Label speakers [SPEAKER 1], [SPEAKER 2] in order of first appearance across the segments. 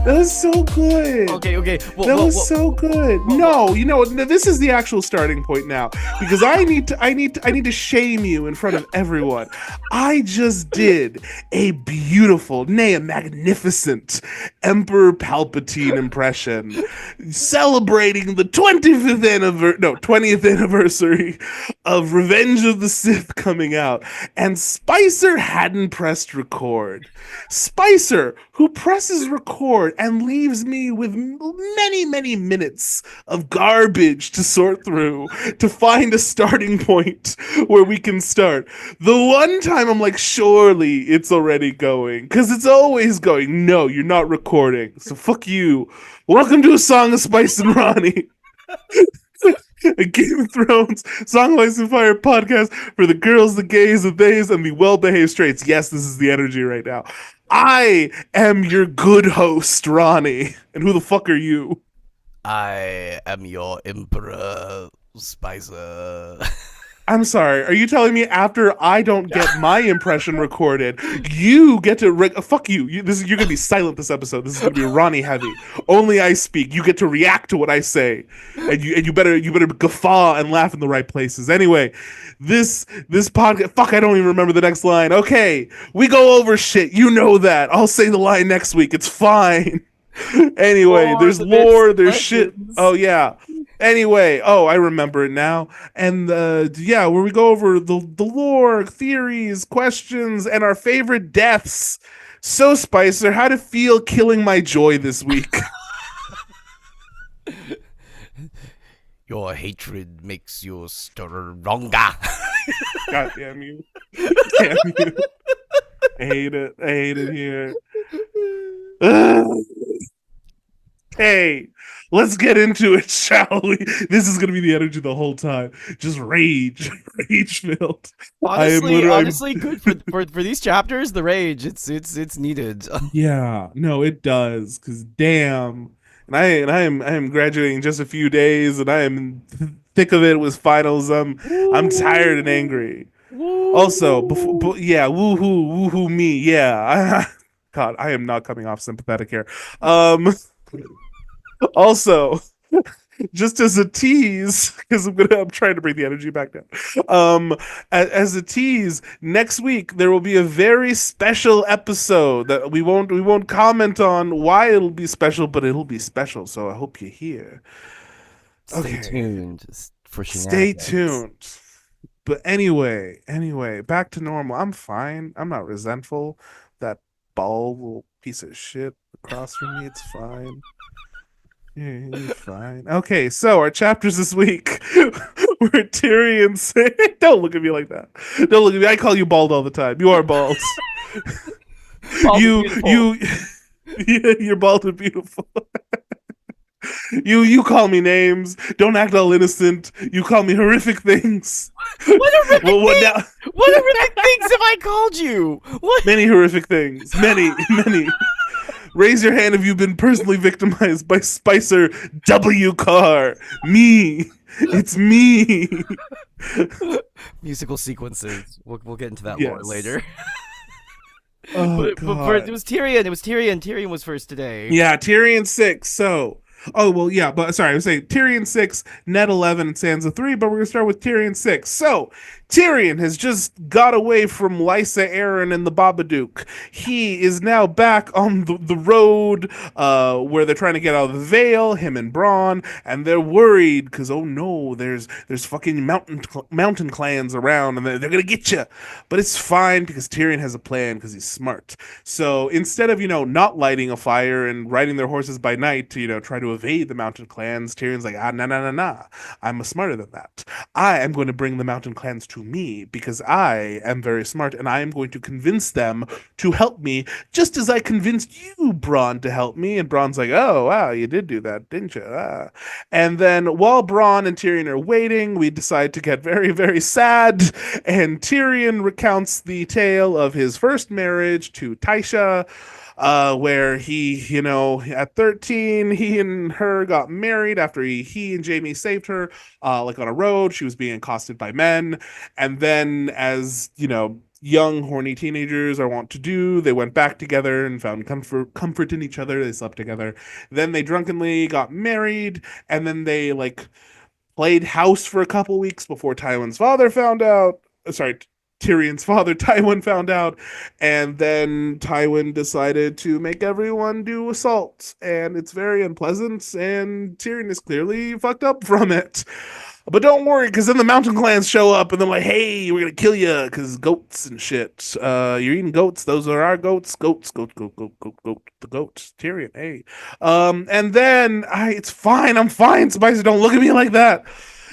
[SPEAKER 1] That was so good.
[SPEAKER 2] Okay.
[SPEAKER 1] That was so good. No, this is the actual starting point now because I need to shame you in front of everyone. I just did a beautiful, nay, a magnificent Emperor Palpatine impression, celebrating the 20th anniversary of Revenge of the Sith coming out, and Spicer hadn't pressed record. Spicer, who presses record and leaves me with many, many minutes of garbage to sort through to find a starting point where we can start. The one time I'm like, surely it's already going, because it's always going. No, you're not recording, so fuck you. Welcome to A Song of Spice and Rhani. A Game of Thrones, Song of Ice and Fire podcast for the girls, the gays, the theys, and the well-behaved straights. Yes, this is the energy right now. I am your good host, Rhani. And who the fuck are you?
[SPEAKER 2] I am your Emperor Spicer.
[SPEAKER 1] I'm sorry. Are you telling me after I don't get my impression recorded, you get to fuck you? You're gonna be silent this episode. This is gonna be Rhani heavy. Only I speak. You get to react to what I say, and you better guffaw and laugh in the right places. Anyway, this podcast. Fuck, I don't even remember the next line. Okay, we go over shit. You know that. I'll say the line next week. It's fine. Anyway, there's lore. There's shit. Oh yeah. Anyway, I remember it now. And where we go over the lore, theories, questions, and our favorite deaths. So, Spicer, how'd it feel killing my joy this week?
[SPEAKER 2] Your hatred makes you stronger.
[SPEAKER 1] God damn you. Damn you. I hate it here. Hey, let's get into it, shall we? This is gonna be the energy the whole time. Just rage filled.
[SPEAKER 2] Honestly, good for these chapters. The rage, it's needed.
[SPEAKER 1] Yeah, no, it does. Cause damn, and I am graduating just a few days, and I am in the thick of it with finals. I'm tired and angry. Also, woohoo me, yeah. God, I am not coming off sympathetic here. Also, just as a tease, because I'm trying to bring the energy back down. As a tease, next week there will be a very special episode that we won't comment on why it'll be special, but it'll be special. So I hope you're here.
[SPEAKER 2] Stay tuned for
[SPEAKER 1] Stay tuned. But anyway, back to normal. I'm fine. I'm not resentful. That bald little piece of shit across from me, it's fine. Yeah, you're fine. Okay, so our chapters this week were Tyrion saying, don't look at me like that. Don't look at me. I call you bald all the time. You are bald. You're bald and beautiful. You call me names. Don't act all innocent. You call me horrific things.
[SPEAKER 2] What horrific things have I called you? What?
[SPEAKER 1] Many horrific things. Many. Raise your hand if you've been personally victimized by Spicer W. Carr. Me. It's me.
[SPEAKER 2] Musical sequences. We'll get into that lore later.
[SPEAKER 1] But
[SPEAKER 2] it was Tyrion. Tyrion was first today.
[SPEAKER 1] Yeah, Tyrion VI. So, I was saying Tyrion VI, Ned 11, and Sansa 3, but we're going to start with Tyrion VI. So, Tyrion has just got away from Lysa Arryn and the Babadook. He is now back on the road where they're trying to get out of the Vale, him and Bronn, and they're worried because, oh no, there's fucking mountain clans around and they're going to get you. But it's fine because Tyrion has a plan because he's smart. So instead of, not lighting a fire and riding their horses by night to, try to evade the mountain clans, Tyrion's like, nah. I'm smarter than that. I am going to bring the mountain clans to me because I am very smart and I am going to convince them to help me just as I convinced you, Bronn, to help me. And Bronn's like, oh, wow, you did do that, didn't you? And then while Bronn and Tyrion are waiting, we decide to get very, very sad. And Tyrion recounts the tale of his first marriage to Tysha, where he, at 13, he and her got married after he and Jaime saved her, on a road. She was being accosted by men. And then as, young, horny teenagers are wont to do. They went back together and found comfort in each other. They slept together. Then they drunkenly got married, and then they like played house for a couple weeks before Tywin's father found out. Sorry, Tyrion's father, Tywin, found out, and then Tywin decided to make everyone do assaults, and it's very unpleasant, and Tyrion is clearly fucked up from it. But don't worry, because then the mountain clans show up, and they're like, hey, we're gonna kill you, because goats and shit. You're eating goats. Those are our goats. Goats, goat, goat, goat, goat, goat. The goats. Tyrion, hey. And then, it's fine. I'm fine. Spicer, don't look at me like that.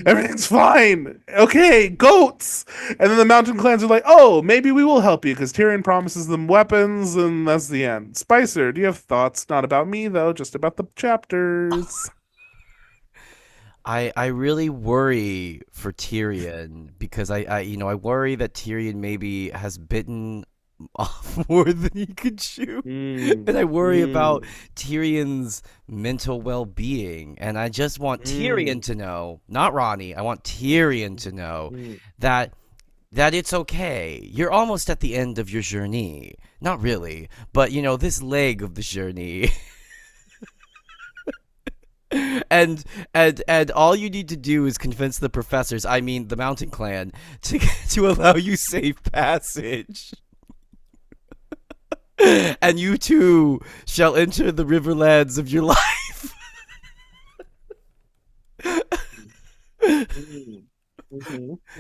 [SPEAKER 1] Everything's fine. Okay, goats. And then the mountain clans are like, oh, maybe we will help you, because Tyrion promises them weapons, and that's the end. Spicer, do you have thoughts? Not about me, though, just about the chapters.
[SPEAKER 2] I really worry for Tyrion because I worry that Tyrion maybe has bitten off more than he could chew. And I worry about Tyrion's mental well-being. And I just want Tyrion to know, not Rhani, I want Tyrion to know that it's okay. You're almost at the end of your journey. Not really, but this leg of the journey. And all you need to do is convince the professors, I mean the Mountain Clan, to allow you safe passage. And you too shall enter the riverlands of your life.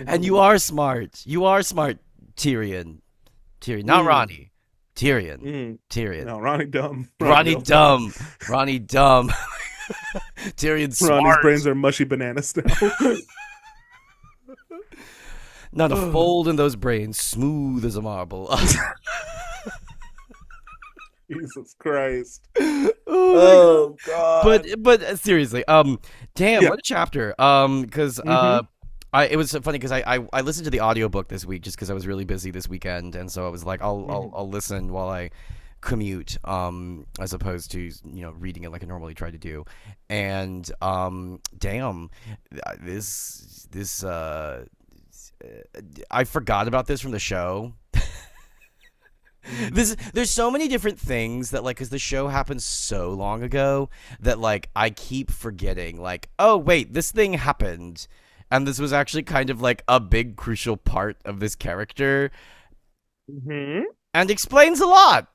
[SPEAKER 2] And you are smart. You are smart, Tyrion. Not Rhani. Tyrion.
[SPEAKER 1] No, Rhani dumb.
[SPEAKER 2] Rhani dumb. Rhani dumb. Tyrion smart.
[SPEAKER 1] Ronnie's brains are mushy bananas now.
[SPEAKER 2] Not a fold in those brains, smooth as a marble.
[SPEAKER 1] Jesus Christ.
[SPEAKER 2] Oh
[SPEAKER 1] God.
[SPEAKER 2] But seriously, damn, what a chapter. Because it was so funny because I listened to the audiobook this week just because I was really busy this weekend, and so I was like, I'll listen while I commute, as opposed to reading it like I normally try to do. And damn, this I forgot about this from the show. There's so many different things that, like, because the show happened so long ago that, like, I keep forgetting, like, oh wait, this thing happened, and this was actually kind of like a big crucial part of this character, and explains a lot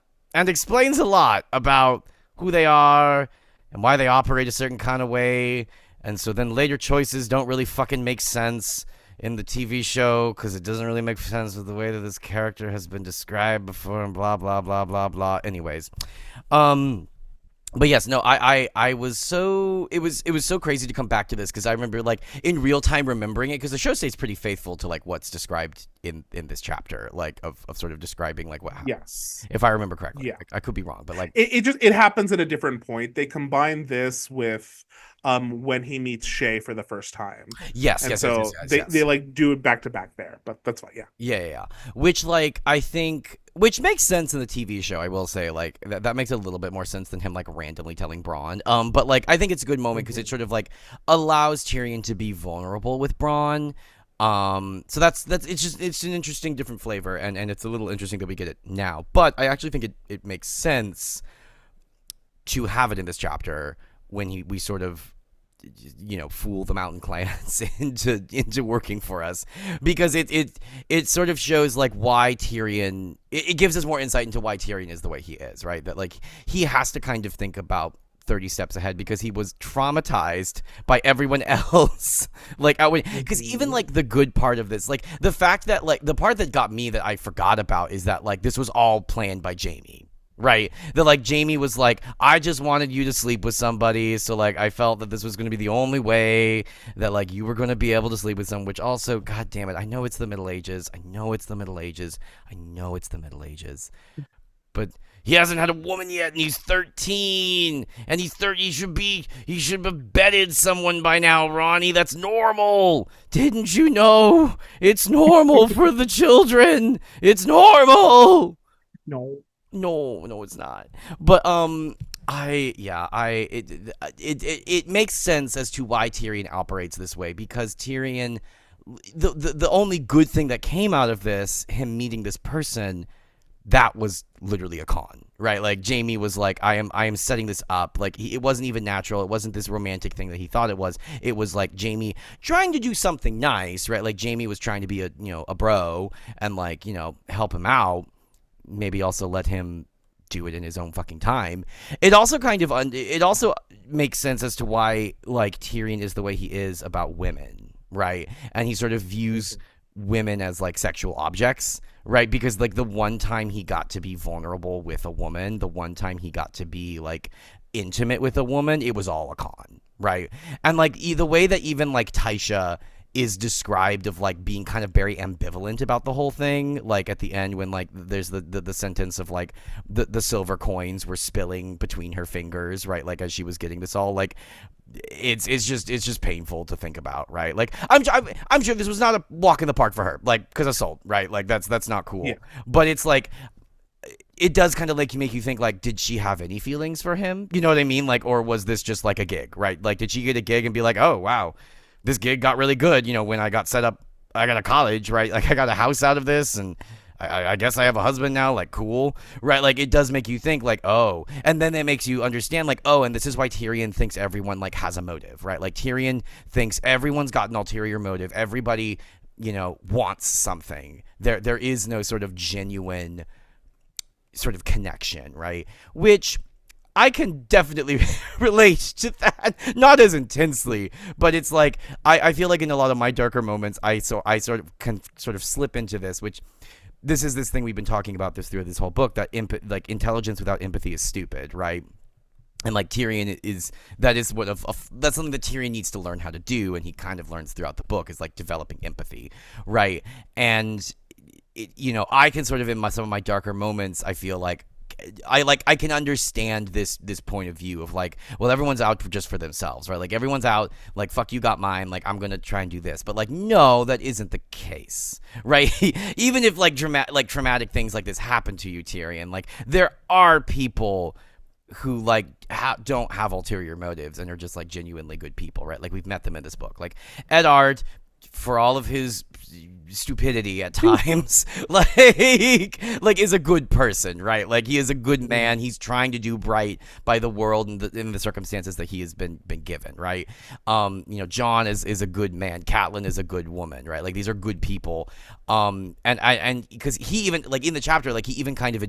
[SPEAKER 2] about who they are and why they operate a certain kind of way. And so then later choices don't really fucking make sense in the TV show because it doesn't really make sense with the way that this character has been described before, and blah blah blah blah blah. Anyways, but yes, no, I was so it was so crazy to come back to this because I remember, like, in real time remembering it, because the show stays pretty faithful to, like, what's described in this chapter, like, of sort of describing, like, what happened.
[SPEAKER 1] Yes,
[SPEAKER 2] if I remember correctly.
[SPEAKER 1] Yeah,
[SPEAKER 2] I could be wrong, but, like,
[SPEAKER 1] it happens at a different point. They combine this with when he meets Shay for the first time.
[SPEAKER 2] Yes,
[SPEAKER 1] and
[SPEAKER 2] yes,
[SPEAKER 1] so
[SPEAKER 2] yes.
[SPEAKER 1] They like do it back to back there, but that's fine.
[SPEAKER 2] Yeah. Which, like, I think, which makes sense in the TV show. I will say, like, that makes a little bit more sense than him, like, randomly telling Bronn. But, like, I think it's a good moment because it sort of, like, allows Tyrion to be vulnerable with Bronn. So that's it's an interesting different flavor, and it's a little interesting that we get it now. But I actually think it makes sense to have it in this chapter when we sort of fool the mountain clans into working for us, because it sort of shows, like, why Tyrion, it gives us more insight into why Tyrion is the way he is, right? That, like, he has to kind of think about 30 steps ahead because he was traumatized by everyone else. Like, because even, like, the good part of this, like, the fact that, like, the part that got me that I forgot about is that, like, this was all planned by Jaime. Right, that, like, Jaime was like, I just wanted you to sleep with somebody, so, like, I felt that this was going to be the only way that, like, you were going to be able to sleep with someone. Which also, god damn it, I know it's the Middle Ages, but he hasn't had a woman yet, and he's 13, and he's 30. He should have bedded someone by now, Rhani. That's normal. Didn't you know? It's normal for the children. It's normal. No, it's not. But it makes sense as to why Tyrion operates this way, because Tyrion the only good thing that came out of this, him meeting this person, that was literally a con, right? Like Jaime was like, I am setting this up. Like it wasn't even natural. It wasn't this romantic thing that he thought it was. It was like Jaime trying to do something nice, right? Like Jaime was trying to be a bro and like, help him out. Maybe also let him do it in his own fucking time. It also it also makes sense as to why like Tyrion is the way he is about women, right? And he sort of views women as like sexual objects, right? Because like the one time he got to be vulnerable with a woman, the one time he got to be like intimate with a woman, it was all a con, right? And like the way that even like Tysha is described of like being kind of very ambivalent about the whole thing, like at the end when like there's the sentence of like the silver coins were spilling between her fingers, right? Like as she was getting this all like it's just painful to think about, right? Like I'm sure this was not a walk in the park for her, like because of Salt, right? Like that's not cool.
[SPEAKER 1] Yeah.
[SPEAKER 2] But it's like it does kind of like make you think like, did she have any feelings for him? You know what I mean? Like, or was this just like a gig, right? Like did she get a gig and be like, oh wow, this gig got really good, when I got set up, I got a college, right? Like I got a house out of this, and I guess I have a husband now, like cool, right? Like it does make you think like, oh, and then it makes you understand like, oh, and this is why Tyrion thinks everyone like has a motive, right? Like Tyrion thinks everyone's got an ulterior motive. Everybody, wants something. There is no sort of genuine sort of connection, right? Which I can definitely relate to that, not as intensely, but it's like I feel like in a lot of my darker moments, I sort of can sort of slip into this, which this is this thing we've been talking about through this whole book, that like intelligence without empathy is stupid, right? And like Tyrion that's something that Tyrion needs to learn how to do, and he kind of learns throughout the book, is like developing empathy, right? And I can sort of in some of my darker moments, I feel like I can understand this point of view of like, well, everyone's out just for themselves, right? Like everyone's out like, fuck, you got mine, like I'm gonna try and do this, but like no, that isn't the case, right? Even if like traumatic things like this happen to you, Tyrion, like there are people who like don't have ulterior motives and are just like genuinely good people, right? Like we've met them in this book, like Eddard, for all of his stupidity at times, like is a good person, right? Like he is a good man. He's trying to do right by the world and in the circumstances that he has been given, right? Jon is a good man. Catelyn is a good woman, right? Like these are good people. And because he even like in the chapter, like he even kind of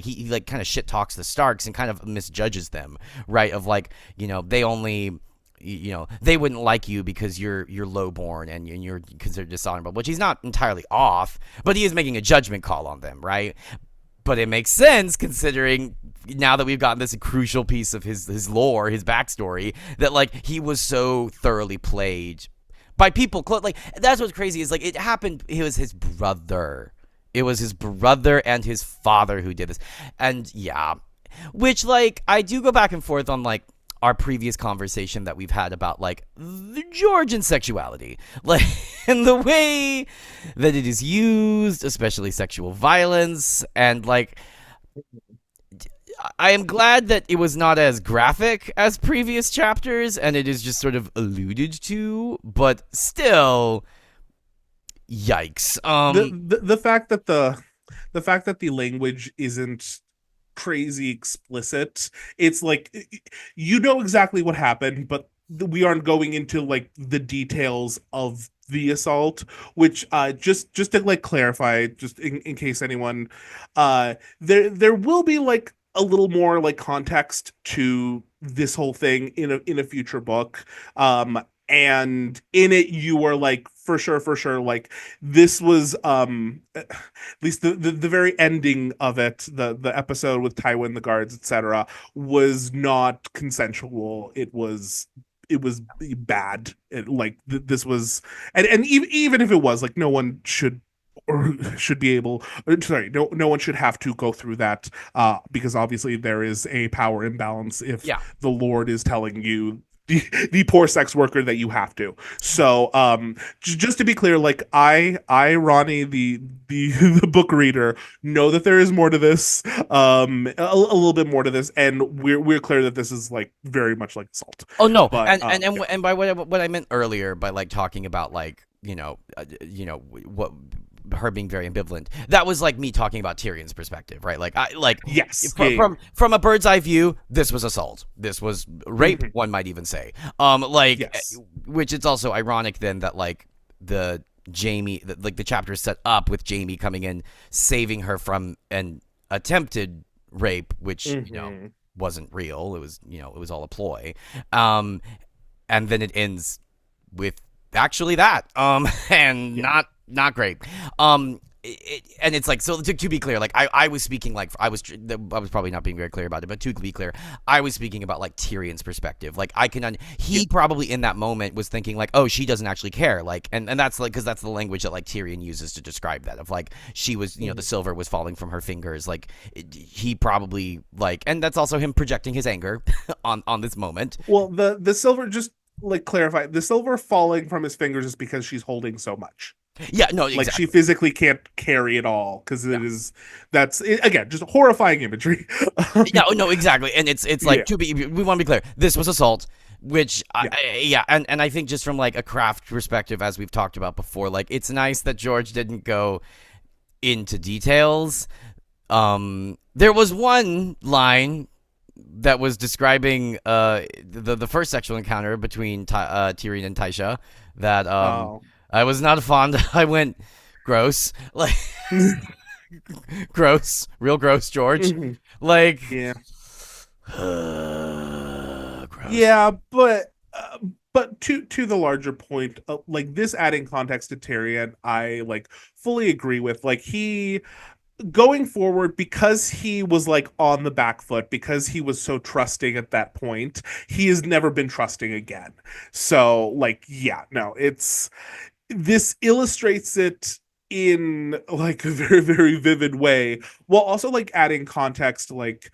[SPEAKER 2] he like kind of shit talks the Starks and kind of misjudges them, right? Of like, they only, they wouldn't like you because you're lowborn and you're considered dishonorable, which he's not entirely off, but he is making a judgment call on them, right? But it makes sense considering now that we've gotten this crucial piece of his lore, his backstory, that like he was so thoroughly played by people. Like that's what's crazy is like it happened. It was his brother. It was his brother and his father who did this, and yeah, which like I do go back and forth on like our previous conversation that we've had about like the Georgian sexuality, like and the way that it is used, especially sexual violence, and like I am glad that it was not as graphic as previous chapters and it is just sort of alluded to, but still, yikes.
[SPEAKER 1] The fact that the fact that the language isn't crazy explicit, it's like exactly what happened, but we aren't going into like the details of the assault, which just to like clarify, just in case anyone, there will be like a little more like context to this whole thing in a future book, and in it you are like for sure like this was at least the very ending of it, the episode with Tywin, the guards, etc., was not consensual. It was bad. This was, and even if it was, like no one should or should be able, sorry, no one should have to go through that, because obviously there is a power imbalance if the Lord is telling you, the poor sex worker, that you have to. So just to be clear, like I Rhani, the book reader, know that there is more to this, a little bit more to this, and we're clear that this is like very much like assault.
[SPEAKER 2] Oh no,
[SPEAKER 1] but,
[SPEAKER 2] and by what I meant earlier by like talking about like what her being very ambivalent. That was like me talking about Tyrion's perspective, right? Like I like
[SPEAKER 1] Yes.
[SPEAKER 2] from
[SPEAKER 1] Yeah. Yeah.
[SPEAKER 2] from a bird's eye view, this was assault. This was rape,
[SPEAKER 1] Mhm.
[SPEAKER 2] one might even say. Like
[SPEAKER 1] Yes.
[SPEAKER 2] which it's also ironic then that like the like the chapter is set up with Jaime coming in, saving her from an attempted rape, which
[SPEAKER 1] Mhm.
[SPEAKER 2] wasn't real. It was it was all a ploy. Um, and then it ends with actually that and
[SPEAKER 1] Yeah.
[SPEAKER 2] not great. And it's like, so to be clear, like I was speaking like I was probably not being very clear about it, but to be clear, I was speaking about like Tyrion's perspective. Like he probably in that moment was thinking like, oh, she doesn't actually care, like, and that's like, because that's the language that like Tyrion uses to describe that, of like she was, the silver was falling from her fingers, like he probably like, and that's also him projecting his anger on this moment.
[SPEAKER 1] Well, the silver, just like clarify, the silver falling from his fingers is because she's holding so much.
[SPEAKER 2] Yeah, no,
[SPEAKER 1] Like she
[SPEAKER 2] exactly.
[SPEAKER 1] physically can't carry it all because
[SPEAKER 2] Yeah.
[SPEAKER 1] again, just horrifying imagery.
[SPEAKER 2] Yeah, no, exactly, and it's
[SPEAKER 1] Yeah.
[SPEAKER 2] like, we want to be clear. This was assault, which
[SPEAKER 1] Yeah.
[SPEAKER 2] yeah, and I think just from like a craft perspective, as we've talked about before, like it's nice that George didn't go into details. There was one line that was describing the first sexual encounter between Tyrion and Tysha that
[SPEAKER 1] Oh.
[SPEAKER 2] I was not fond. I went gross, like gross, real gross, George.
[SPEAKER 1] Mhm.
[SPEAKER 2] Like
[SPEAKER 1] Yeah.
[SPEAKER 2] gross.
[SPEAKER 1] Yeah, but to the larger point, like this adding context to Tyrion, I like fully agree with. Like he going forward, because he was like on the back foot, because he was so trusting at that point, he has never been trusting again. So like, yeah, no, it's this illustrates it in like a very, very vivid way, while also like adding context, like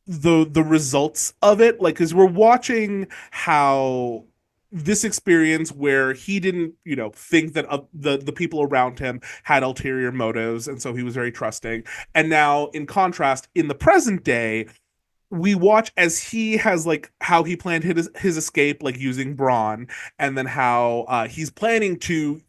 [SPEAKER 1] the results of it, like because we're watching how this experience where he didn't think that the people around him had ulterior motives, and so he was very trusting, and now in contrast in the present day we watch as he has like how he planned his escape, like using brawn, and then how he's planning to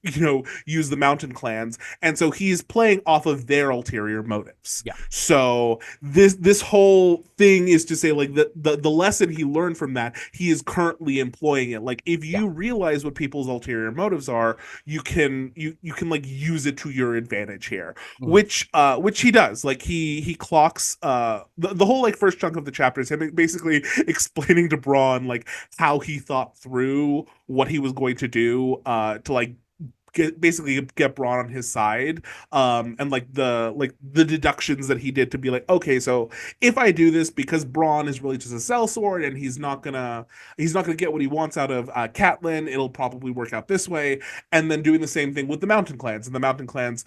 [SPEAKER 1] use the mountain clans, and so he's playing off of their ulterior motives.
[SPEAKER 2] Yeah.
[SPEAKER 1] So this whole thing is to say like the lesson he learned from that, he is currently employing it. Like if
[SPEAKER 2] Yeah.
[SPEAKER 1] you realize what people's ulterior motives are, you can like use it to your advantage here,
[SPEAKER 2] Mhm.
[SPEAKER 1] which he does. Like he clocks the whole like first chunk of the chapter is him basically explaining to Braun like how he thought through what he was going to do to like basically get Braun on his side, and like the deductions that he did to be like, okay, so if I do this, because Braun is really just a sellsword and he's not gonna get what he wants out of Catelyn, it'll probably work out this way. And then doing the same thing with the mountain clans, and the mountain clans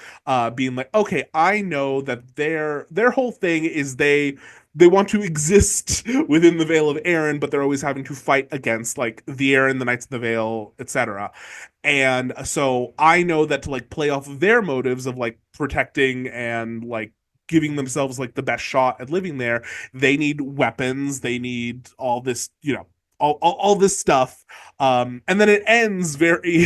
[SPEAKER 1] being like, okay, I know that their whole thing is they want to exist within the Vale of Arryn, but they're always having to fight against like the Arryn, the Knights of the Vale, etc. And so I know that to like play off of their motives of like protecting and like giving themselves like the best shot at living there, they need weapons, they need all this, all this stuff. And then it ends very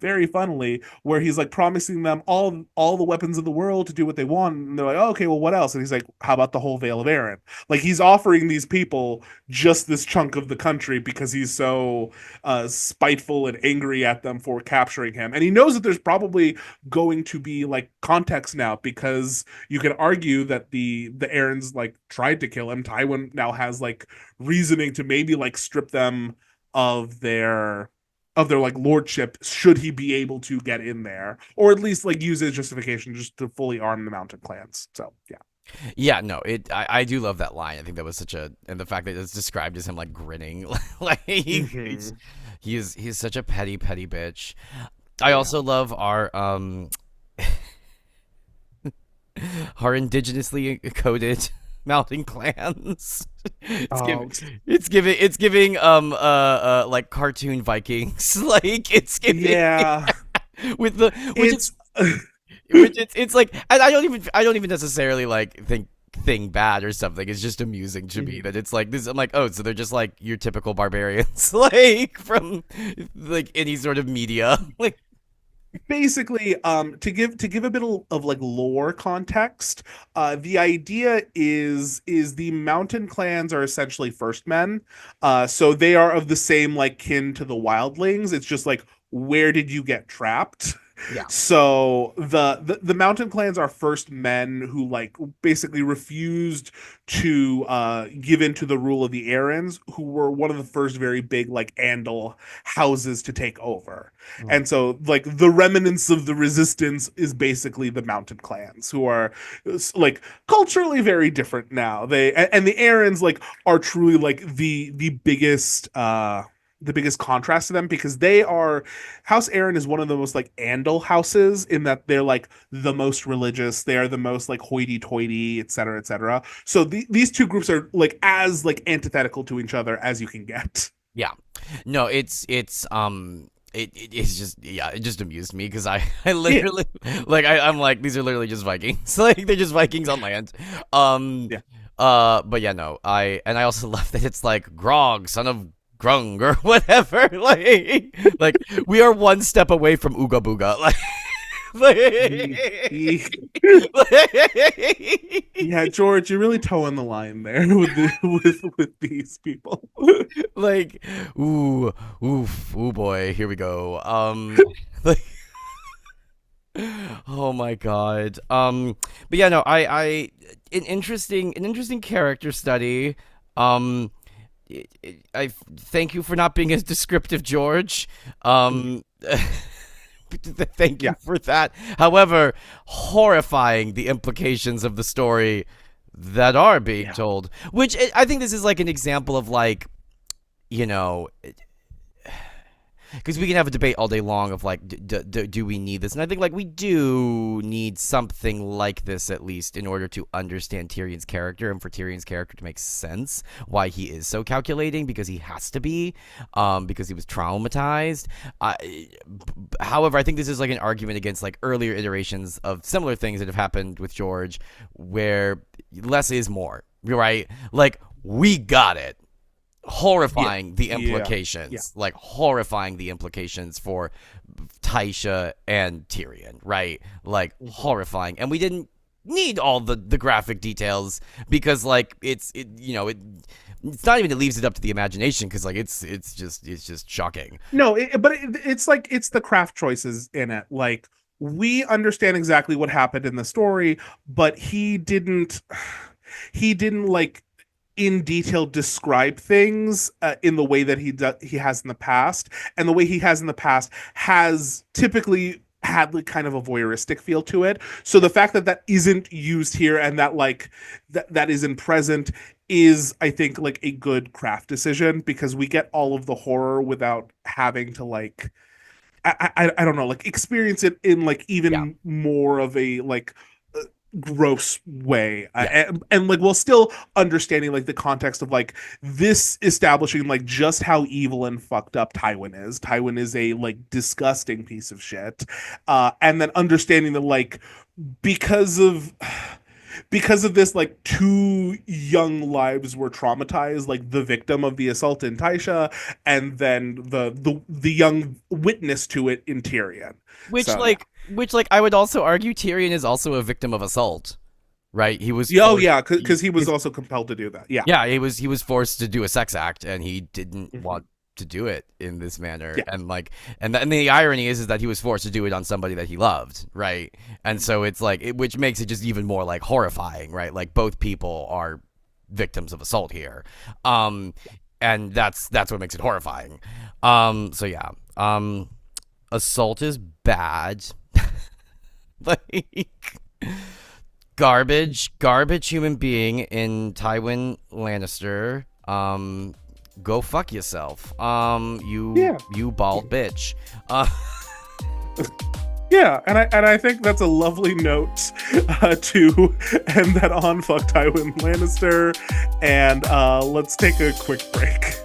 [SPEAKER 1] very funnily, where he's like promising them all the weapons of the world to do what they want, and they're like, oh, okay, well, what else? And he's like, how about the whole Vale of Arryn? Like he's offering these people just this chunk of the country because he's so spiteful and angry at them for capturing him, and he knows that there's probably going to be like context now, because you can argue that the Arryns like tried to kill him. Tywin now has like reasoning to maybe like strip them of their like lordship, should he be able to get in there, or at least like use his justification just to fully arm the mountain clans. So yeah.
[SPEAKER 2] Yeah, no, I do love that line. I think that was such a, and the fact that it's described as him like grinning, like
[SPEAKER 1] Mm-hmm.
[SPEAKER 2] he's such a petty bitch. I
[SPEAKER 1] Yeah.
[SPEAKER 2] also love our indigenously coded mountain clans. It's
[SPEAKER 1] Oh,
[SPEAKER 2] giving it's giving like cartoon Vikings. Like it's giving
[SPEAKER 1] yeah.
[SPEAKER 2] with the which is
[SPEAKER 1] It's
[SPEAKER 2] which it's like, and I don't even necessarily like think thing bad or something. It's just amusing to me that it's like this. I'm like, oh, so they're just like your typical barbarians, like from like any sort of media. Like
[SPEAKER 1] basically, to give a bit of like lore context, the idea is the mountain clans are essentially first men. So they are of the same like kin to the wildlings. It's just like, where did you get trapped?
[SPEAKER 2] Yeah.
[SPEAKER 1] So the mountain clans are first men who like basically refused to give in to the rule of the Arryns, who were one of the first very big like Andal houses to take over.
[SPEAKER 2] Mm.
[SPEAKER 1] And so like the remnants of the resistance is basically the mountain clans, who are like culturally very different now. And the Arryns like are truly like the biggest contrast to them, because they are House Arryn is one of the most like Andal houses, in that they're like the most religious, they are the most like hoity-toity, etc., etc. So these two groups are like as like antithetical to each other as you can get.
[SPEAKER 2] Yeah. No, it's just, yeah, it just amused me because I
[SPEAKER 1] Yeah,
[SPEAKER 2] literally like I'm like, these are literally just Vikings. Like they're just Vikings on land. Um
[SPEAKER 1] yeah,
[SPEAKER 2] but yeah, no, I also love that it's like Grog, son of Grung or whatever. Like we are one step away from Ooga Booga.
[SPEAKER 1] Ye- yeah, George, you're really towing the line there with these people.
[SPEAKER 2] like, ooh, oof, ooh boy, here we go. Like, oh my god. But yeah, no, an interesting character study. Um, I thank you for not being as descriptive, George. Um, thank you
[SPEAKER 1] Yeah,
[SPEAKER 2] for that. However, horrifying the implications of the story that are being
[SPEAKER 1] yeah,
[SPEAKER 2] told. Which I think this is like an example of like, you know, because we can have a debate all day long of like, do we need this? And I think like we do need something like this, at least in order to understand Tyrion's character, and for Tyrion's character to make sense why he is so calculating, because he has to be, because he was traumatized. However, I think this is like an argument against like earlier iterations of similar things that have happened with George, where less is more, right? Like, we got it. Horrifying the implications,
[SPEAKER 1] yeah.
[SPEAKER 2] like horrifying the implications for Tysha and Tyrion, right? Like horrifying, and we didn't need all the graphic details, because like it's not even, it leaves it up to the imagination, because like it's just shocking.
[SPEAKER 1] No, it's like it's the craft choices in it. Like, we understand exactly what happened in the story, but he didn't like in detail describe things in the way that he has in the past, and the way he has in the past has typically had like kind of a voyeuristic feel to it. So the fact that that isn't used here, and that like that isn't present, is, I think, like a good craft decision, because we get all of the horror without having to like I don't know, like experience it in like
[SPEAKER 2] Yeah,
[SPEAKER 1] even more of a like gross way.
[SPEAKER 2] yeah,
[SPEAKER 1] And like, while still understanding like the context of like this establishing like just how evil and fucked up Tywin is a like disgusting piece of shit. And then understanding that like, because of because of this, like, two young lives were traumatized, like the victim of the assault in Tysha, and then the young witness to it in Tyrion.
[SPEAKER 2] which
[SPEAKER 1] So yeah.
[SPEAKER 2] like which like I would also argue Tyrion is also a victim of assault, right? He was
[SPEAKER 1] Yeah, oh
[SPEAKER 2] forced.
[SPEAKER 1] yeah, because he was also compelled to do that. Yeah.
[SPEAKER 2] Yeah, he was forced to do a sex act, and he didn't
[SPEAKER 1] Mhm.
[SPEAKER 2] want to do it in this manner.
[SPEAKER 1] Yeah.
[SPEAKER 2] And like, and the irony is that he was forced to do it on somebody that he loved, right? And so it's like, which makes it just even more like horrifying, right? Like, both people are victims of assault here, um, and that's what makes it horrifying. So yeah, assault is bad. Like, garbage human being in Tywin Lannister. Go fuck yourself.
[SPEAKER 1] Yeah.
[SPEAKER 2] You bald bitch. Uh,
[SPEAKER 1] Yeah, and I think that's a lovely note to end that on. Fuck Tywin Lannister, and let's take a quick break.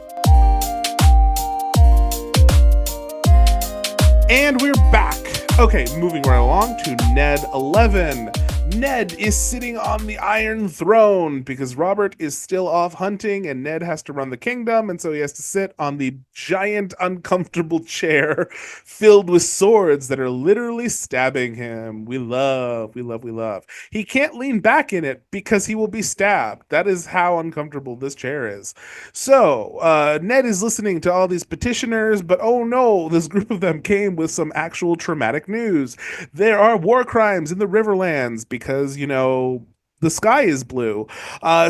[SPEAKER 1] And we're back. Okay, moving right along to Ned 11. Ned is sitting on the Iron Throne because Robert is still off hunting and Ned has to run the kingdom, and so he has to sit on the giant, uncomfortable chair filled with swords that are literally stabbing him. We love, we love, we love. He can't lean back in it because he will be stabbed. That is how uncomfortable this chair is. So, Ned is listening to all these petitioners, but oh no, this group of them came with some actual traumatic news. There are war crimes in the Riverlands because, the sky is blue.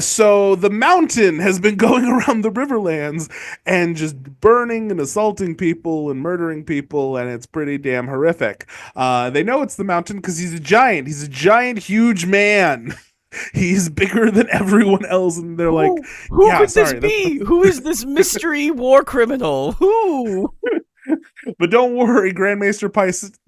[SPEAKER 1] So the mountain has been going around the Riverlands and just burning and assaulting people and murdering people, and it's pretty damn horrific. They know it's the mountain because he's a giant. He's a giant, huge man. He's bigger than everyone else, and they're like,
[SPEAKER 2] who
[SPEAKER 1] yeah,
[SPEAKER 2] could
[SPEAKER 1] sorry,
[SPEAKER 2] this be? Who is this mystery war criminal? Who?
[SPEAKER 1] But don't worry, Grandmaster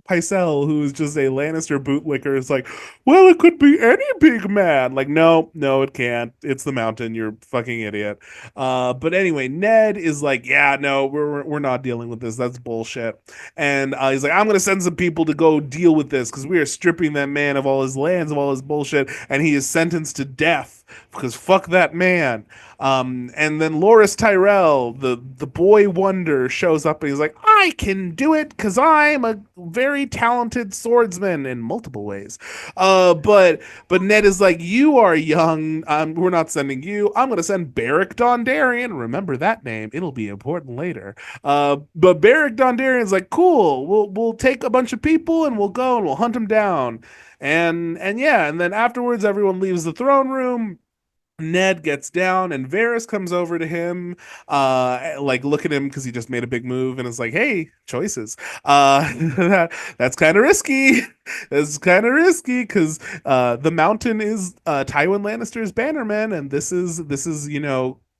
[SPEAKER 1] Pycelle, who is just a Lannister bootlicker, is like, well, it could be any big man. Like, no, it can't. It's the mountain. You're a fucking idiot. But anyway, Ned is like, yeah, no, we're not dealing with this. That's bullshit. And he's like, I'm gonna send some people to go deal with this because we are stripping that man of all his lands, of all his bullshit, and he is sentenced to death because fuck that man. And then Loras Tyrell, the boy wonder, shows up and he's like, I can do it because I'm a very talented swordsman in multiple ways. But Ned is like, you are young. We're not sending you. I'm gonna send Beric Dondarrion. Remember that name. It'll be important later. But Beric Dondarrion's like, cool. We'll take a bunch of people and we'll go and we'll hunt them down. And yeah, and then afterwards everyone leaves the throne room. Ned gets down and Varys comes over to him, like look at him because he just made a big move and is like, hey, choices. That's kind of risky. That's kind of risky because the mountain is Tywin Lannister's bannerman, and this is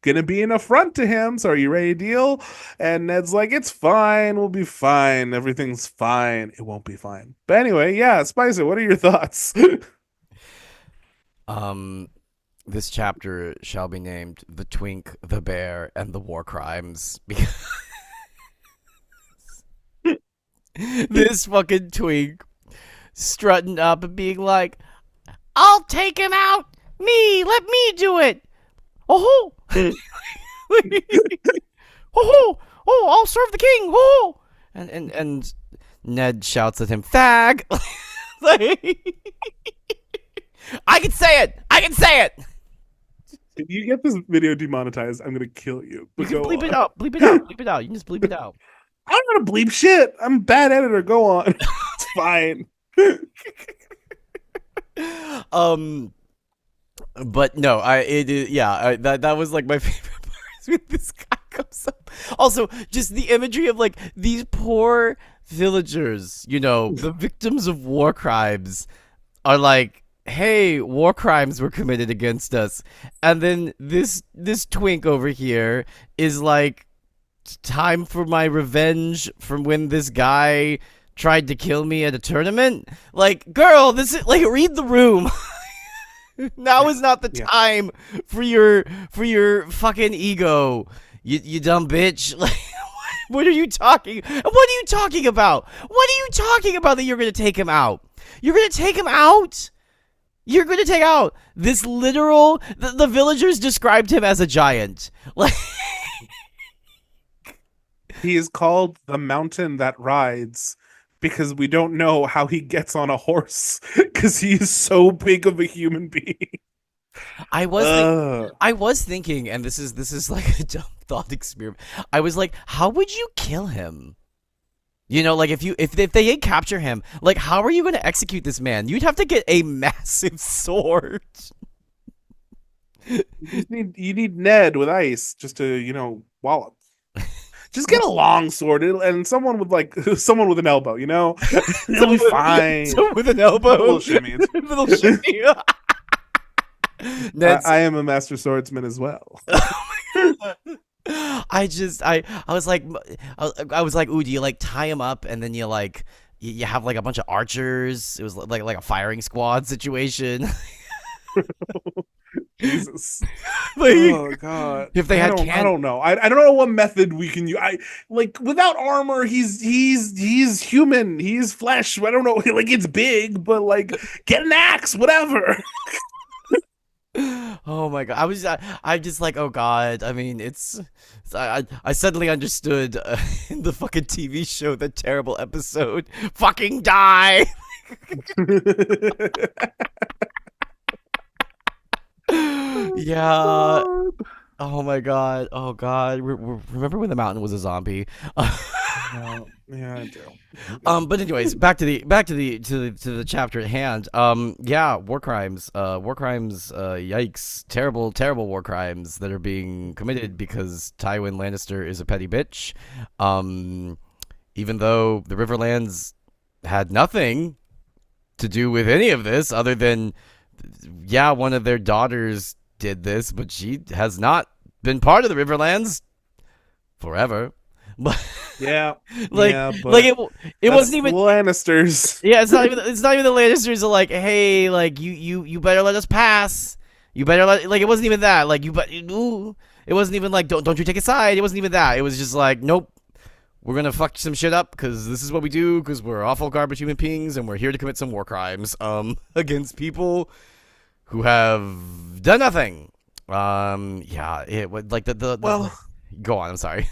[SPEAKER 1] gonna be an affront to him. So are you ready to deal? And Ned's like, it's fine, we'll be fine, everything's fine. It won't be fine. But anyway, yeah, Spicer, what are your thoughts?
[SPEAKER 2] This chapter shall be named The Twink, the Bear, and the War Crimes. Because this fucking twink strutting up and being like, I'll take him out! Let me do it! Oh! I'll serve the king! Oh! And Ned shouts at him, fag! I can say it! I can say it!
[SPEAKER 1] If you get this video demonetized, I'm gonna kill you.
[SPEAKER 2] You can bleep it out. Bleep it out. Bleep it out. You can just bleep it out.
[SPEAKER 1] I'm gonna bleep shit. I'm a bad editor. Go on. It's fine.
[SPEAKER 2] But no, that was like my favorite part when this guy comes up. Also, just the imagery of like these poor villagers, the victims of war crimes, are like, hey, war crimes were committed against us, and then this twink over here is like, time for my revenge from when this guy tried to kill me at a tournament. Like, girl, this is like, read the room. Now is not the time for your fucking ego, you dumb bitch. Like, what are you talking about? What are you talking about that you're gonna take him out? You're gonna take him out? You're going to take out this literal... The villagers described him as a giant. Like,
[SPEAKER 1] he is called the mountain that rides because we don't know how he gets on a horse because he is so big of a human being.
[SPEAKER 2] I was thinking, and this is like a dumb thought experiment. I was like, how would you kill him? Like if they capture him, like how are you going to execute this man? You'd have to get a massive sword.
[SPEAKER 1] You need Ned with ice just to wallop. Just get a long sword and someone with an elbow, it'll be fine.
[SPEAKER 2] Someone with an elbow,
[SPEAKER 1] a little shimmy.
[SPEAKER 2] Little shimmy.
[SPEAKER 1] I am a master swordsman as well.
[SPEAKER 2] I was like, ooh, do you like tie him up and then you like you have like a bunch of archers? It was like a firing squad situation.
[SPEAKER 1] Jesus.
[SPEAKER 2] Like,
[SPEAKER 1] Oh God.
[SPEAKER 2] if they had
[SPEAKER 1] I don't know. I don't know what method we can use. I like without armor, he's human. He's flesh. I don't know. Like it's big, but like get an axe, whatever.
[SPEAKER 2] oh my god, I'm just like, oh god. I mean, I suddenly understood in the fucking TV show, the terrible episode, fucking die. Yeah. Oh my god. Oh god. Remember when the mountain was a zombie?
[SPEAKER 1] Yeah, I do.
[SPEAKER 2] But anyways, to the chapter at hand. Yeah, war crimes. Yikes! Terrible war crimes that are being committed because Tywin Lannister is a petty bitch. Even though the Riverlands had nothing to do with any of this, other than, yeah, one of their daughters did this, but she has not been part of the Riverlands forever. But
[SPEAKER 1] Yeah,
[SPEAKER 2] like,
[SPEAKER 1] yeah, but
[SPEAKER 2] like it wasn't even
[SPEAKER 1] Lannisters.
[SPEAKER 2] yeah, it's not even the Lannisters are like, hey, like you better let us pass. You better like, it wasn't even that. Like, it wasn't even like, don't you take a side. It wasn't even that. It was just like, nope, we're gonna fuck some shit up because this is what we do, because we're awful garbage human beings and we're here to commit some war crimes against people who have done nothing. Yeah, it would like the
[SPEAKER 1] Well,
[SPEAKER 2] go on. I'm sorry.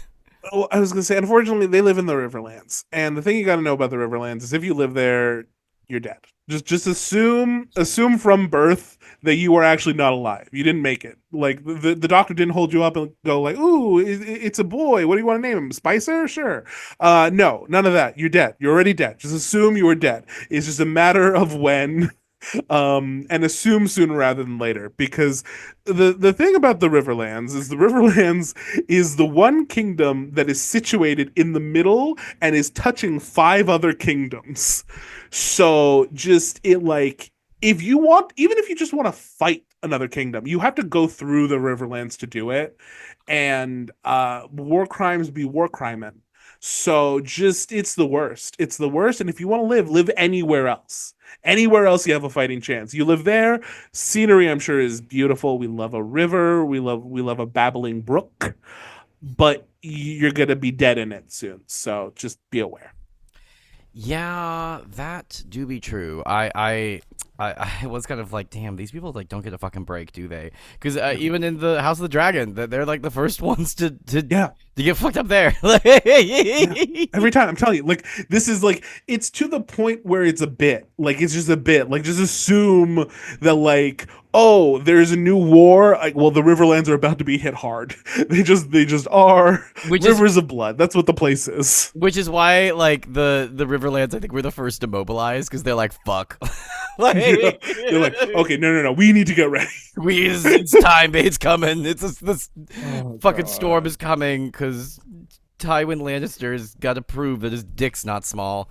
[SPEAKER 1] well, I was gonna say, unfortunately, they live in the Riverlands, and the thing you got to know about the Riverlands is if you live there, you're dead. Just assume from birth that you are actually not alive. You didn't make it. Like the doctor didn't hold you up and go like, "Ooh, it's a boy. What do you want to name him? Spicer? Sure." No, none of that. You're dead. You're already dead. Just assume you were dead. It's just a matter of when. And assume sooner rather than later, because the thing about the Riverlands is the Riverlands is the one kingdom that is situated in the middle and is touching 5 other kingdoms. So just it like if you want, even if you just want to fight another kingdom, you have to go through the Riverlands to do it, and war crimes be war crimin'. So just it's the worst. It's the worst. And if you want to live anywhere else. Anywhere else you have a fighting chance. You live there. Scenery, I'm sure, is beautiful. We love a river. We love a babbling brook. But you're gonna be dead in it soon. So just be aware.
[SPEAKER 2] Yeah, that do be true. I was kind of like, damn, these people like don't get a fucking break, do they? Because even in the House of the Dragon, they're like the first ones to
[SPEAKER 1] Yeah.
[SPEAKER 2] get fucked up there.
[SPEAKER 1] Yeah. Every time I'm telling you, like this is like it's to the point where it's a bit. Like it's just a bit. Like just assume that like, oh, there's a new war. Like, well, the Riverlands are about to be hit hard. They just are.
[SPEAKER 2] Which
[SPEAKER 1] Rivers of blood. That's what the place is.
[SPEAKER 2] Which is why like the Riverlands, I think, were the first to mobilize, because they're like, fuck. Like,
[SPEAKER 1] Yeah. They're like, okay, no, we need to get ready.
[SPEAKER 2] it's time, it's coming. This fucking
[SPEAKER 1] God.
[SPEAKER 2] storm is coming because Tywin Lannister's got to prove that his dick's not small.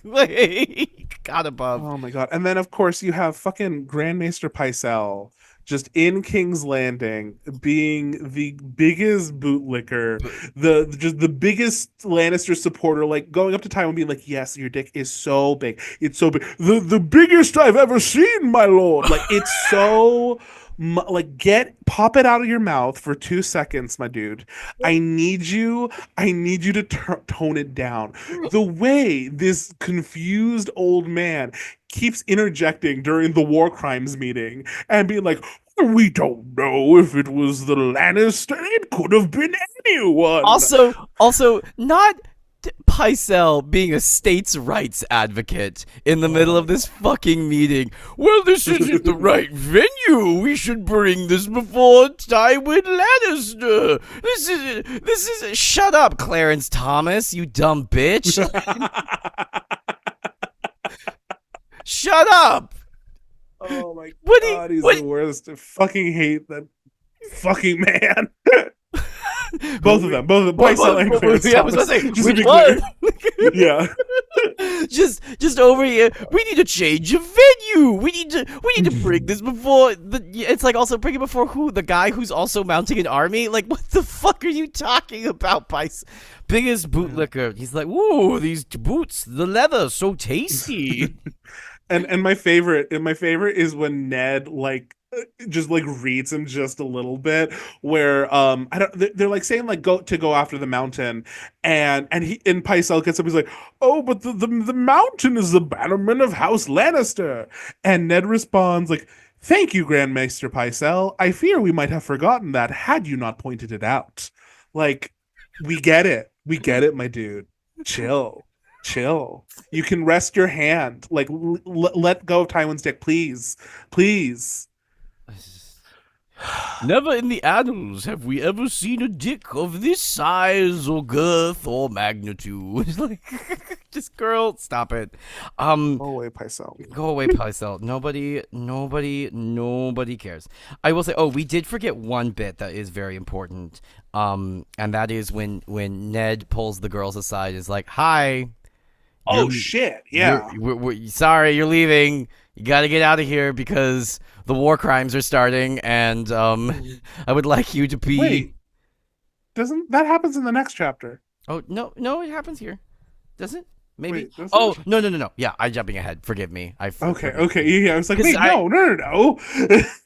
[SPEAKER 2] Like, God above.
[SPEAKER 1] Oh my God. And then of course you have fucking Grandmaster Pycelle just in King's Landing being the biggest bootlicker, the biggest Lannister supporter, like going up to Tywin being like, yes, your dick is so big. It's so big. The biggest I've ever seen, my lord. Like it's so like pop it out of your mouth for 2 seconds, my dude. I need you to tone it down. The way this confused old man keeps interjecting during the war crimes meeting and being like, we don't know if it was the Lannister. It could have been anyone.
[SPEAKER 2] Also, not Pycelle being a states' rights advocate in the middle of this fucking meeting. Well, this isn't the right venue. We should bring this before Tywin Lannister. This is. Shut up, Clarence Thomas, you dumb bitch. Shut up.
[SPEAKER 1] Oh my
[SPEAKER 2] What
[SPEAKER 1] God, he's the worst. I fucking hate that fucking man. Both of them, Pycelle and Clarence Thomas.
[SPEAKER 2] I was about to say,
[SPEAKER 1] Just
[SPEAKER 2] which
[SPEAKER 1] to be
[SPEAKER 2] one?
[SPEAKER 1] clear. Yeah.
[SPEAKER 2] just over here. We need to change a venue. We need to bring this before it's like also bring it before who? The guy who's also mounting an army? Like, what the fuck are you talking about, Pycelle? Biggest bootlicker. He's like, whoa, these boots, the leather, so tasty.
[SPEAKER 1] And my favorite is when Ned like just like reads him just a little bit where I don't they're like saying like go after the mountain and he and Pycelle gets up, he's like, oh, but the mountain is the bannerman of House Lannister, and Ned responds like, thank you, Grandmaster Pycelle, I fear we might have forgotten that had you not pointed it out. Like, we get it, my dude. Chill, chill, you can rest your hand, like let go of Tywin's dick, please, please.
[SPEAKER 2] Never in the annals have we ever seen a dick of this size or girth or magnitude. Like, just girl, stop it.
[SPEAKER 1] Go away, Pycelle.
[SPEAKER 2] Go away, Pycelle. Nobody cares. I will say, oh, we did forget one bit that is very important. And that is when Ned pulls the girls aside, is like, "Hi,
[SPEAKER 1] Oh shit! Yeah.
[SPEAKER 2] sorry, you're leaving. You got to get out of here because the war crimes are starting, and I would like you to be."
[SPEAKER 1] Wait, doesn't that happens in the next chapter?
[SPEAKER 2] Oh no, it happens here. Does it? Maybe.
[SPEAKER 1] Wait, does
[SPEAKER 2] Oh
[SPEAKER 1] it?
[SPEAKER 2] no. Yeah, I'm jumping ahead. Forgive me.
[SPEAKER 1] Okay. Yeah, I was like,
[SPEAKER 2] 'Cause
[SPEAKER 1] wait, no.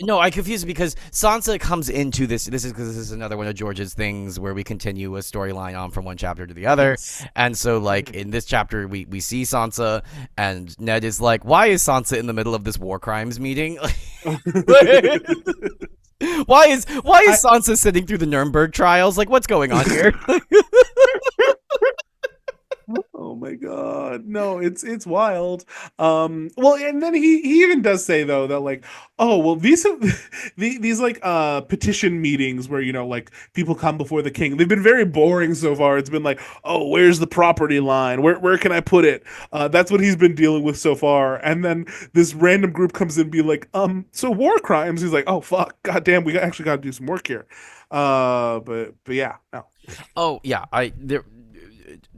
[SPEAKER 2] No, I confused it because Sansa comes into this. This is because this is another one of George's things where we continue a storyline on from one chapter to the other.
[SPEAKER 1] Yes.
[SPEAKER 2] And so, like, in this chapter, we see Sansa, and Ned is like, "Why is Sansa in the middle of this war crimes meeting? Why is Sansa sitting through the Nuremberg trials? Like, what's going on here?"
[SPEAKER 1] Oh my god. No, it's wild. Well, and then he even does say though that like, oh, well, these these like petition meetings where like people come before the king. They've been very boring so far. It's been like, "Oh, where's the property line? Where can I put it?" That's what he's been dealing with so far. And then this random group comes in and be like, so war crimes." He's like, "Oh fuck. God damn, we actually got to do some work here." But yeah, no.
[SPEAKER 2] Oh yeah, there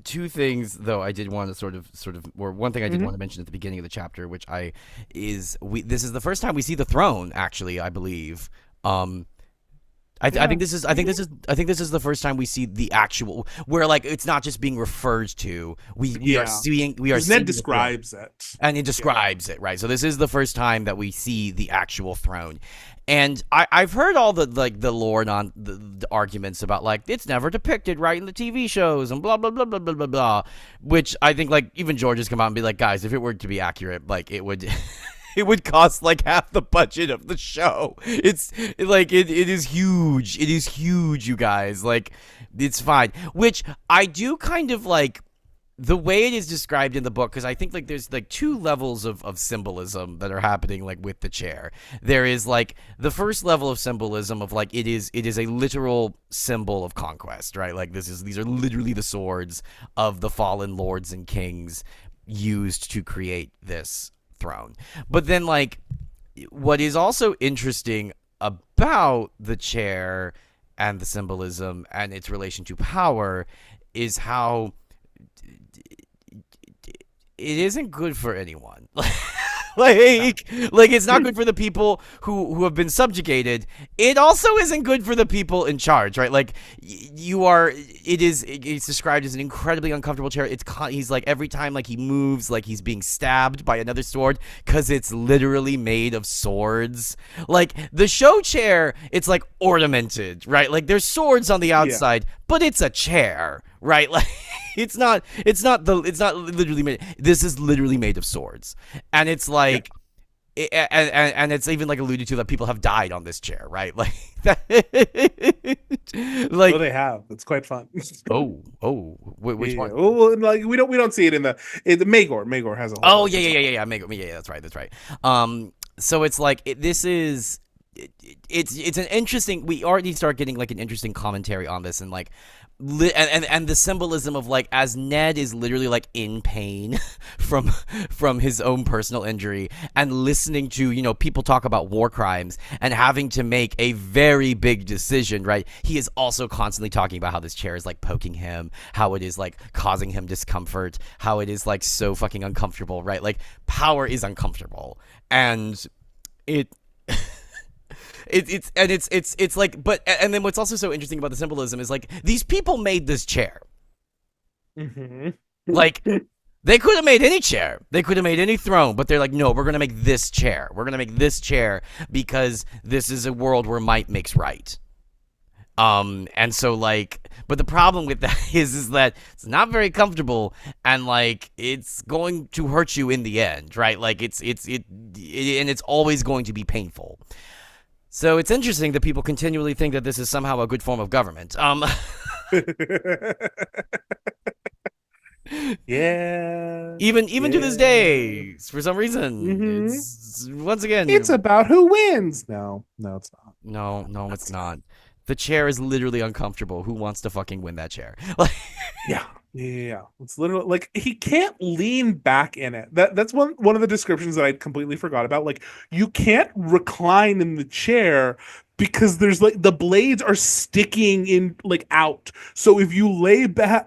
[SPEAKER 2] two things though I did want to sort of or one thing I did want to mention at the beginning of the chapter, which this is the first time we see the throne, actually, I believe. I think this is the first time we see the actual, where like it's not just being referred to. We are seeing
[SPEAKER 1] Ned describes it.
[SPEAKER 2] And he describes it, right? So this is the first time that we see the actual throne. And I've heard all the lore on the arguments about like it's never depicted right in the TV shows and blah blah blah blah blah blah blah, which I think like even George has come out and be like, guys, if it were to be accurate, like it would it would cost like half the budget of the show. It's like it is huge. It is huge, you guys. Like, it's fine. Which I do kind of like the way it is described in the book, because I think like there's like two levels of symbolism that are happening like with the chair. There is like the first level of symbolism of like it is a literal symbol of conquest, right? Like these are literally the swords of the fallen lords and kings used to create this throne. But then like what is also interesting about the chair and the symbolism and its relation to power is how it isn't good for anyone. like it's not good for the people who have been subjugated. It also isn't good for the people in charge, right? Like it's described as an incredibly uncomfortable chair. He's like every time like he moves like he's being stabbed by another sword because it's literally made of swords. Like the show chair, it's like ornamented, right? Like there's swords on the outside, but it's a chair, right? Like it's not literally made. This is literally made of swords, and it's like, and it's even like alluded to that people have died on this chair, right? Like that. Like,
[SPEAKER 1] well, they have. It's quite fun.
[SPEAKER 2] Which one?
[SPEAKER 1] Well, like we don't see it in the Maegor. Maegor has a whole.
[SPEAKER 2] Oh yeah. Maegor, yeah, that's right. So it's like this is. It's an interesting. We already start getting like an interesting commentary on this, and like. And the symbolism of like as Ned is literally like in pain from his own personal injury and listening to people talk about war crimes and having to make a very big decision, right? He is also constantly talking about how this chair is like poking him, how it is like causing him discomfort, how it is like so fucking uncomfortable, right? Like power is uncomfortable, and it it's like, but and then what's also so interesting about the symbolism is like these people made this chair.
[SPEAKER 1] Mm-hmm.
[SPEAKER 2] Like They could have made any chair. They could have made any throne, but they're like, no, we're going to make this chair. We're going to make this chair because this is a world where might makes right. And so like, but the problem with that is that it's not very comfortable, and like it's going to hurt you in the end, right? Like and it's always going to be painful. So it's interesting that people continually think that this is somehow a good form of government.
[SPEAKER 1] Yeah.
[SPEAKER 2] Even to this day, for some reason,
[SPEAKER 1] Mhm.
[SPEAKER 2] it's once again,
[SPEAKER 1] It's about who wins. No, it's not.
[SPEAKER 2] no, it's not. The chair is literally uncomfortable. Who wants to fucking win that chair? Like,
[SPEAKER 1] Yeah. It's literally like he can't lean back in it. That's one of the descriptions that I completely forgot about. Like you can't recline in the chair because there's like the blades are sticking in like out. So if you lay back,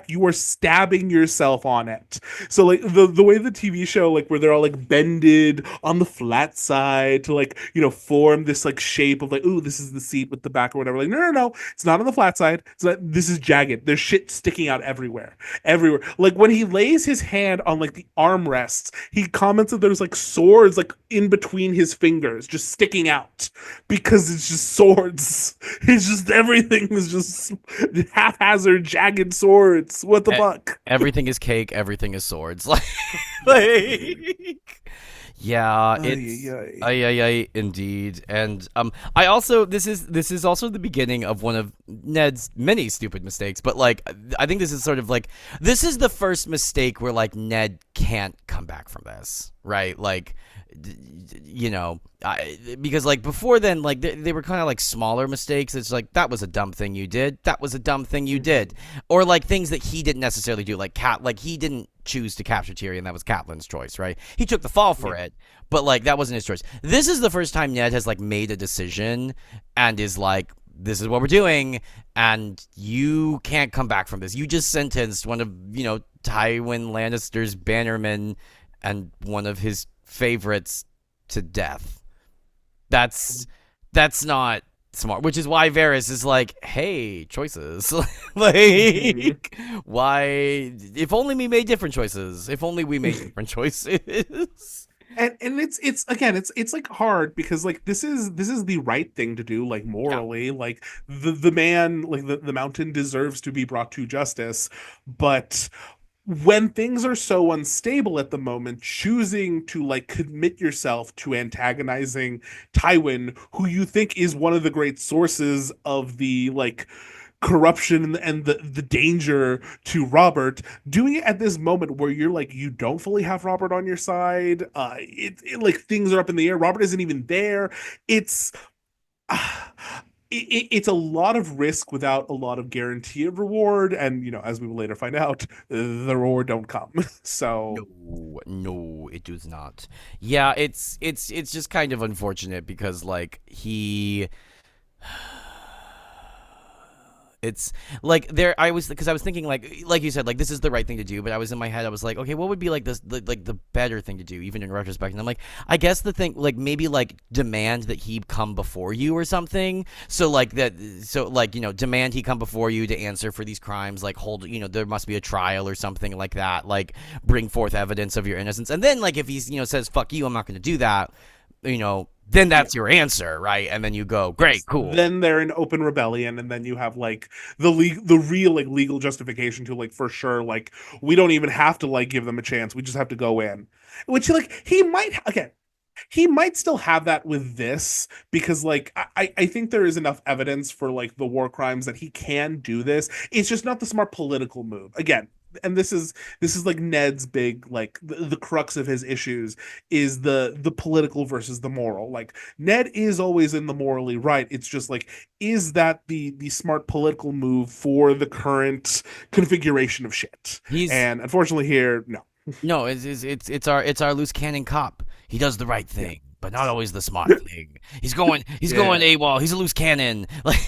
[SPEAKER 1] you are stabbing yourself on it. So like the way the TV show, like where they're all like bended on the flat side to like, form this like shape of like, ooh, this is the seat with the back or whatever. Like, no, it's not on the flat side. It's not, this is jagged. There's shit sticking out everywhere. Like when he lays his hand on like the armrests, he comments that there's like swords like in between his fingers, just sticking out. Because it's just swords. It's just everything is just haphazard, jagged swords. What the fuck?
[SPEAKER 2] Everything is cake. Everything is swords. Like yeah, it's indeed. And I also this is also the beginning of one of Ned's many stupid mistakes. But like I think this is sort of like this is the first mistake where like Ned can't come back from this, right? Like. Because like before then, like they were kind of like smaller mistakes. It's like that was a dumb thing you did. That was a dumb thing you did, or like things that he didn't necessarily do. Like he didn't choose to capture Tyrion. That was Catelyn's choice, right? He took the fall for it, but like that wasn't his choice. This is the first time Ned has like made a decision and is like, this is what we're doing, and you can't come back from this. You just sentenced one of Tywin Lannister's bannermen and one of his favorites to death. That's not smart, which is why Varys is like, hey, choices. Like why if only we made different choices. If only we made different choices.
[SPEAKER 1] And it's again it's like hard because like this is the right thing to do, like morally. Like the man, like the mountain deserves to be brought to justice, but when things are so unstable at the moment, choosing to like commit yourself to antagonizing Tywin, who you think is one of the great sources of the like corruption and the danger to Robert, doing it at this moment where you're like you don't fully have Robert on your side, it like things are up in the air. Robert isn't even there. It's it's a lot of risk without a lot of guarantee of reward, and as we will later find out, the reward don't come. So
[SPEAKER 2] no, it does not. Yeah, it's just kind of unfortunate because like he it's like I was thinking like you said, like this is the right thing to do, but I was in my head, I was like, okay, what would be like this like the better thing to do even in retrospect? And I'm like, I guess the thing, like maybe like demand that he come before you or something, so like demand he come before you to answer for these crimes, like hold, there must be a trial or something like that, like bring forth evidence of your innocence, and then like if he's says fuck you, I'm not going to do that, then that's your answer, right? And then you go, great, cool.
[SPEAKER 1] Then they're in open rebellion, and then you have like the real like legal justification to like for sure, like we don't even have to like give them a chance. We just have to go in. Which like he might still have that with this because like I think there is enough evidence for like the war crimes that he can do this. It's just not the smart political move. Again, and this is like Ned's big like the crux of his issues is the political versus the moral. Like Ned is always in the morally right. It's just like, is that the smart political move for the current configuration of shit? And unfortunately here, no.
[SPEAKER 2] It's our loose cannon cop. He does the right thing, but not always the smart thing. He's going AWOL. He's a loose cannon. Like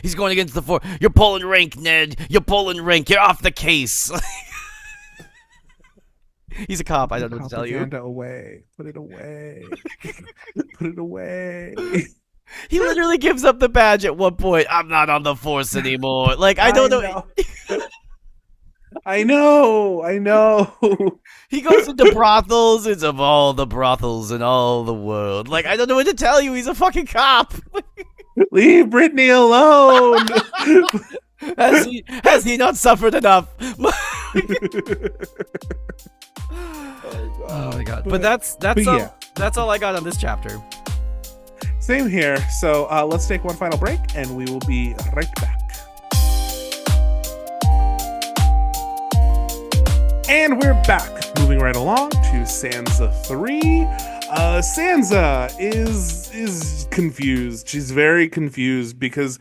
[SPEAKER 2] he's going against the force. You're pulling rank, Ned. You're pulling rank. You're off the case. He's a cop. I don't know what to tell you.
[SPEAKER 1] Away. Put it away. Put it away.
[SPEAKER 2] He literally gives up the badge at one point. I'm not on the force anymore. Like I don't know.
[SPEAKER 1] I know, I know.
[SPEAKER 2] He goes into brothels. It's of all the brothels in all the world. Like, I don't know what to tell you. He's a fucking cop.
[SPEAKER 1] Leave Brittany alone.
[SPEAKER 2] Has he not suffered enough? Oh my god. But that's all.
[SPEAKER 1] yeah.
[SPEAKER 2] That's all I got on this chapter.
[SPEAKER 1] Same here. So let's take one final break, and we will be right back. And we're back, moving right along to Sansa 3. Sansa is confused. She's very confused because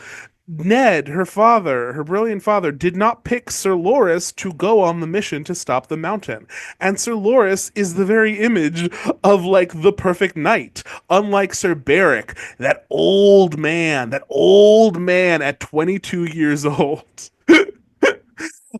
[SPEAKER 1] Ned, her father, her brilliant father, did not pick Sir Loras to go on the mission to stop the mountain. And Sir Loras is the very image of, like, the perfect knight. Unlike Sir Beric, that old man at 22 years old.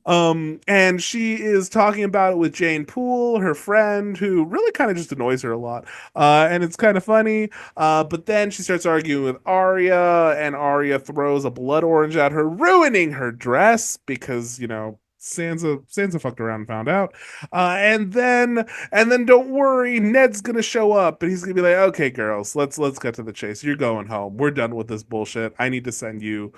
[SPEAKER 1] And she is talking about it with Jane Poole, her friend, who really kind of just annoys her a lot. And it's kind of funny. But then she starts arguing with Arya, and Arya throws a blood orange at her, ruining her dress because, you know, Sansa fucked around and found out. And then don't worry, Ned's gonna show up and he's gonna be like, okay, girls, let's get to the chase. You're going home. We're done with this bullshit. I need to send you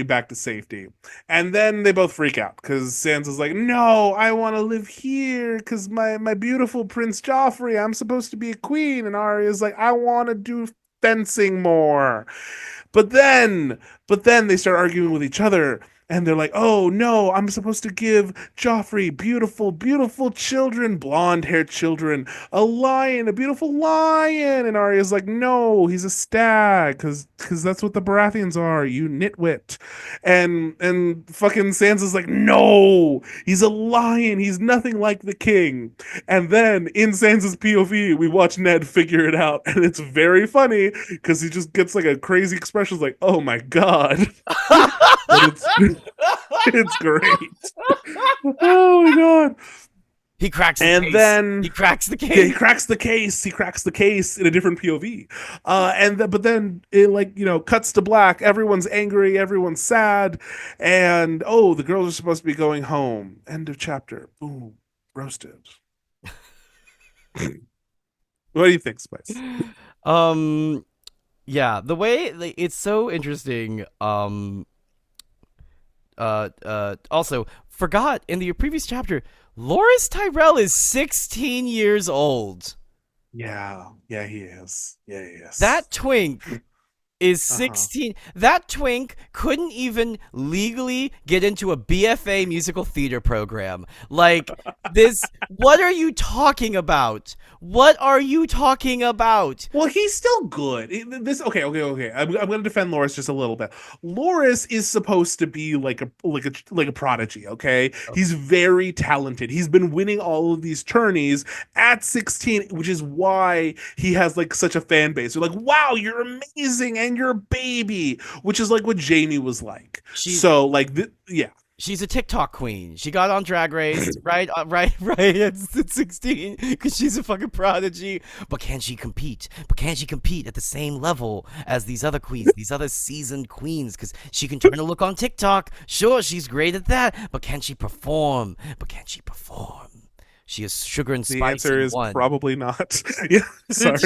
[SPEAKER 1] back to safety. And then they both freak out because Sansa's like, no, I want to live here because my beautiful Prince Joffrey, I'm supposed to be a queen. And Arya's like, I want to do fencing more. But then they start arguing with each other. And they're like, oh, no, I'm supposed to give Joffrey beautiful, beautiful children, blonde-haired children, a lion, a beautiful lion. And Arya's like, no, he's a stag, because that's what the Baratheons are, you nitwit. And fucking Sansa's like, no, he's a lion. He's nothing like the king. And then in Sansa's POV, we watch Ned figure it out. And it's very funny because he just gets like a crazy expression like, oh, my God. It's great. Oh my god.
[SPEAKER 2] He cracks the
[SPEAKER 1] and
[SPEAKER 2] case.
[SPEAKER 1] Then
[SPEAKER 2] he cracks the case.
[SPEAKER 1] Yeah, he cracks the case in a different POV. But then it, like, you know, cuts to black. Everyone's angry, everyone's sad, and oh, the girls are supposed to be going home. End of chapter. Boom. Roasted. What do you think, Spice?
[SPEAKER 2] Yeah, the way, like, it's so interesting. Also, forgot in the previous chapter, Loras Tyrell is 16 years old.
[SPEAKER 1] Yeah, he is. Yeah, he is.
[SPEAKER 2] That twink is 16. That twink couldn't even legally get into a BFA musical theater program. Like, this, what are you talking about? What are you talking about?
[SPEAKER 1] Well, he's still good. Okay. I'm going to defend Loras just a little bit. Loras is supposed to be like a prodigy. Okay, he's very talented. He's been winning all of these tourneys at 16, which is why he has like such a fan base. They're like, wow, you're amazing, and you're a baby, which is like what Jamie was like. Yeah.
[SPEAKER 2] She's a TikTok queen. She got on Drag Race, right at 16 because she's a fucking prodigy. But can she compete? At the same level as these other queens, these other seasoned queens? Because she can turn a look on TikTok. Sure, she's great at that. But can she perform? She is sugar and spice.
[SPEAKER 1] The answer is
[SPEAKER 2] one.
[SPEAKER 1] Probably not. Yeah, sorry.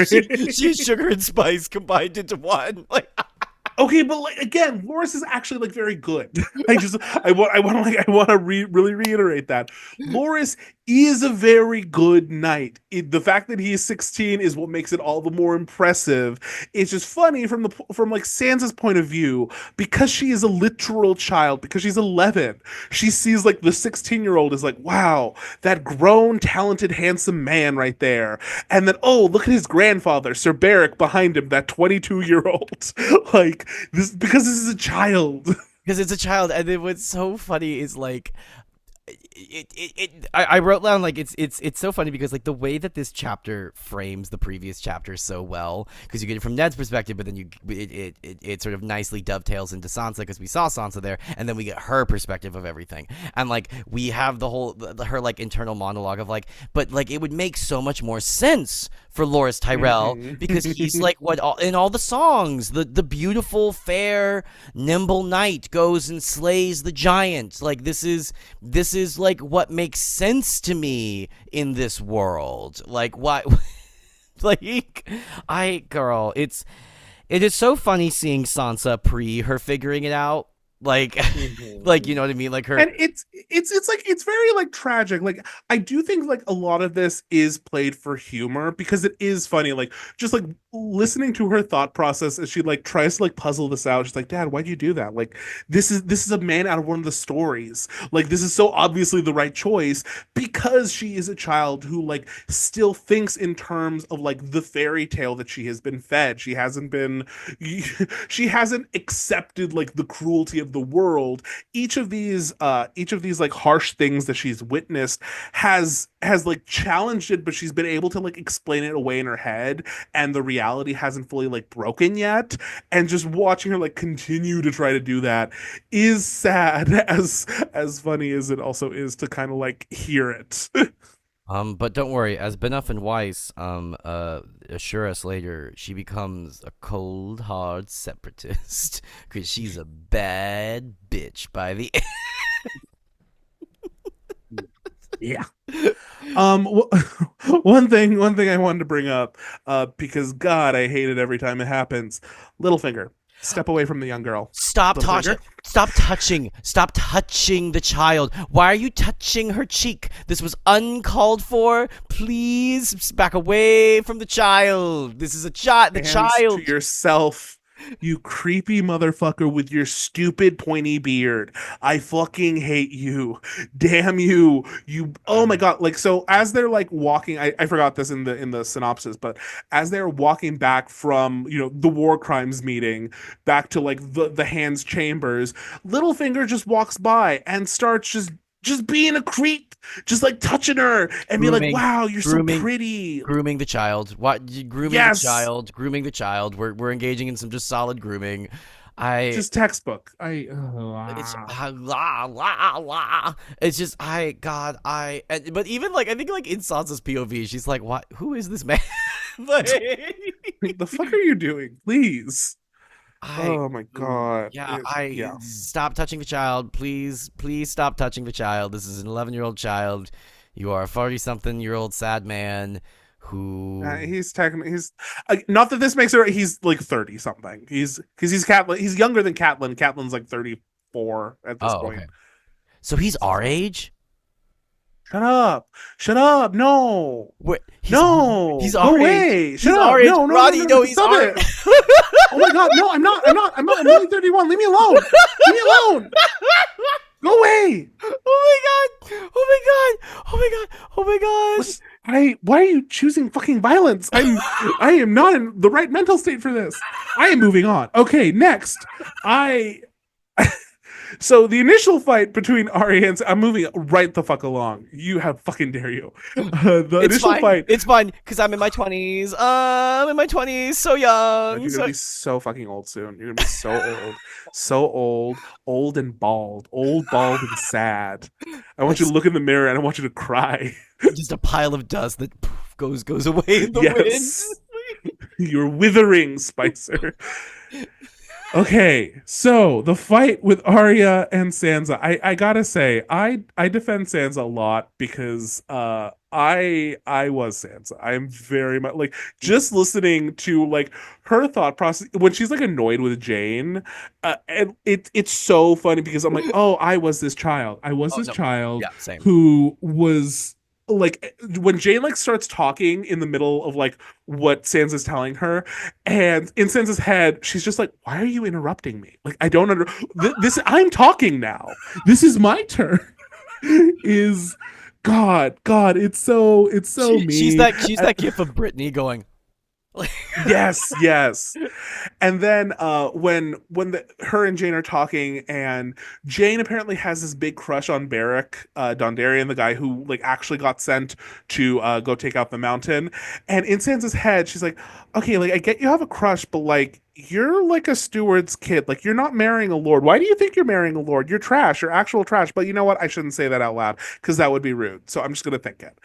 [SPEAKER 2] She's sugar and spice combined into one. Like.
[SPEAKER 1] Okay, but like again, Loras is actually like very good. I want to really reiterate that Loras is a very good knight. The fact that he is 16 is what makes it all the more impressive. It's just funny from like Sansa's point of view, because she is a literal child, because she's 11. She sees like the 16-year-old is like, wow, that grown, talented, handsome man right there. And then, oh, look at his grandfather, Sir Beric, behind him, that 22-year-old. Like, this, because this is a child.
[SPEAKER 2] Because it's a child, and then what's so funny is like, I wrote down like it's so funny because like the way that this chapter frames the previous chapter so well, because you get it from Ned's perspective, but then it sort of nicely dovetails into Sansa because we saw Sansa there, and then we get her perspective of everything, and like we have her like internal monologue of like, but like it would make so much more sense for Loras Tyrell because he's like in all the songs, the beautiful, fair, nimble knight goes and slays the giant. Like this is this is like what makes sense to me in this world. Like why like girl, it is so funny seeing Sansa pre her figuring it out. Like like you know what I mean? Like her
[SPEAKER 1] And it's like it's very like tragic. Like I do think like a lot of this is played for humor because it is funny. Like just like listening to her thought process as she like tries to like puzzle this out. She's like, Dad, why'd you do that? Like this is a man out of one of the stories. Like this is so obviously the right choice because she is a child who like still thinks in terms of like the fairy tale that she has been fed. She hasn't accepted like the cruelty of the world. Each of these like harsh things that she's witnessed has like challenged it, but she's been able to like explain it away in her head, and the reality hasn't fully like broken yet. And just watching her like continue to try to do that is sad, as funny as it also is to kind of like hear it.
[SPEAKER 2] But don't worry, as Benoff and Weiss assure us later, she becomes a cold, hard separatist because she's a bad bitch by the end.
[SPEAKER 1] Yeah. Um, one thing I wanted to bring up, because God, I hate it every time it happens. Littlefinger, step away from the young girl.
[SPEAKER 2] Stop touching!
[SPEAKER 1] Littlefinger,
[SPEAKER 2] Stop touching! Stop touching the child! Why are you touching her cheek? This was uncalled for. Please back away from the child. This is a child. The
[SPEAKER 1] hands
[SPEAKER 2] child.
[SPEAKER 1] to yourself. You creepy motherfucker with your stupid pointy beard. I fucking hate you. Damn you. You oh my god. Like so as they're like walking, I forgot this in the synopsis, but as they're walking back from, the war crimes meeting back to like the hands chambers, Littlefinger just walks by and starts just being a creep, just like touching her and be like,
[SPEAKER 2] Grooming,
[SPEAKER 1] wow, you're so
[SPEAKER 2] grooming,
[SPEAKER 1] pretty.
[SPEAKER 2] grooming the child. What? Grooming the
[SPEAKER 1] Yes.
[SPEAKER 2] child. Grooming the child. We're engaging in some just solid grooming.
[SPEAKER 1] Just textbook.
[SPEAKER 2] It's it's just but even like I think like in Sansa's POV, she's like, what? Who is this man? like,
[SPEAKER 1] The fuck are you doing? Please.
[SPEAKER 2] I
[SPEAKER 1] Oh my god. Yeah.
[SPEAKER 2] stop touching the child, please, please stop touching the child. This is an 11-year-old child. You are a 40-something-year-old sad man who
[SPEAKER 1] He's not that this makes it right. He's like 30 something. He's because he's Catelyn. He's younger than Catelyn. Catelyn's like 34 at this point.
[SPEAKER 2] okay. So he's our age?
[SPEAKER 1] Shut up. Shut up. No.
[SPEAKER 2] Wait,
[SPEAKER 1] No.
[SPEAKER 2] he's
[SPEAKER 1] Go
[SPEAKER 2] our
[SPEAKER 1] away.
[SPEAKER 2] age.
[SPEAKER 1] Shut
[SPEAKER 2] He's
[SPEAKER 1] up.
[SPEAKER 2] our age.
[SPEAKER 1] No,
[SPEAKER 2] Rhani, no, he's
[SPEAKER 1] stop
[SPEAKER 2] our
[SPEAKER 1] it. Oh my god. No, I'm not. I'm only 31. Leave me alone. Leave me alone. Go away.
[SPEAKER 2] Oh my god! Oh my god! Oh my god! Oh my god!
[SPEAKER 1] Why are you choosing fucking violence? I am not in the right mental state for this. I am moving on. Okay, next. So the initial fight between Arya and I'm moving right the fuck along. You have fucking dare you. The
[SPEAKER 2] It's
[SPEAKER 1] initial
[SPEAKER 2] fine.
[SPEAKER 1] fight.
[SPEAKER 2] It's fine because I'm in my 20s. I'm in my 20s, so young.
[SPEAKER 1] You're gonna be so fucking old soon. You're gonna be so old and bald, bald and sad. I want you to look in the mirror and I want you to cry.
[SPEAKER 2] Just a pile of dust that goes away in the
[SPEAKER 1] Yes. You're withering, Spicer. Okay, so the fight with Arya and Sansa. I gotta say, I defend Sansa a lot because I was Sansa. I'm very much like just listening to like her thought process when she's like annoyed with Jane, and it's so funny because I'm like, oh, I was this child. I was this
[SPEAKER 2] no.
[SPEAKER 1] child
[SPEAKER 2] Yeah, same.
[SPEAKER 1] who was like when Jane like starts talking in the middle of like what Sansa's telling her, and in Sansa's head she's just like, why are you interrupting me? Like I don't this I'm talking now. This is my turn. Is God, it's so mean.
[SPEAKER 2] She's that gif of Brittany going.
[SPEAKER 1] Yes. And then when her and Jane are talking, and Jane apparently has this big crush on Beric Dondarrion, the guy who like actually got sent to go take out the mountain. And in Sansa's head, she's like, okay, like I get you have a crush, but like you're like a steward's kid. Like you're not marrying a lord. Why do you think you're marrying a lord? You're trash. You're actual trash. But you know what? I shouldn't say that out loud because that would be rude. So I'm just gonna think it.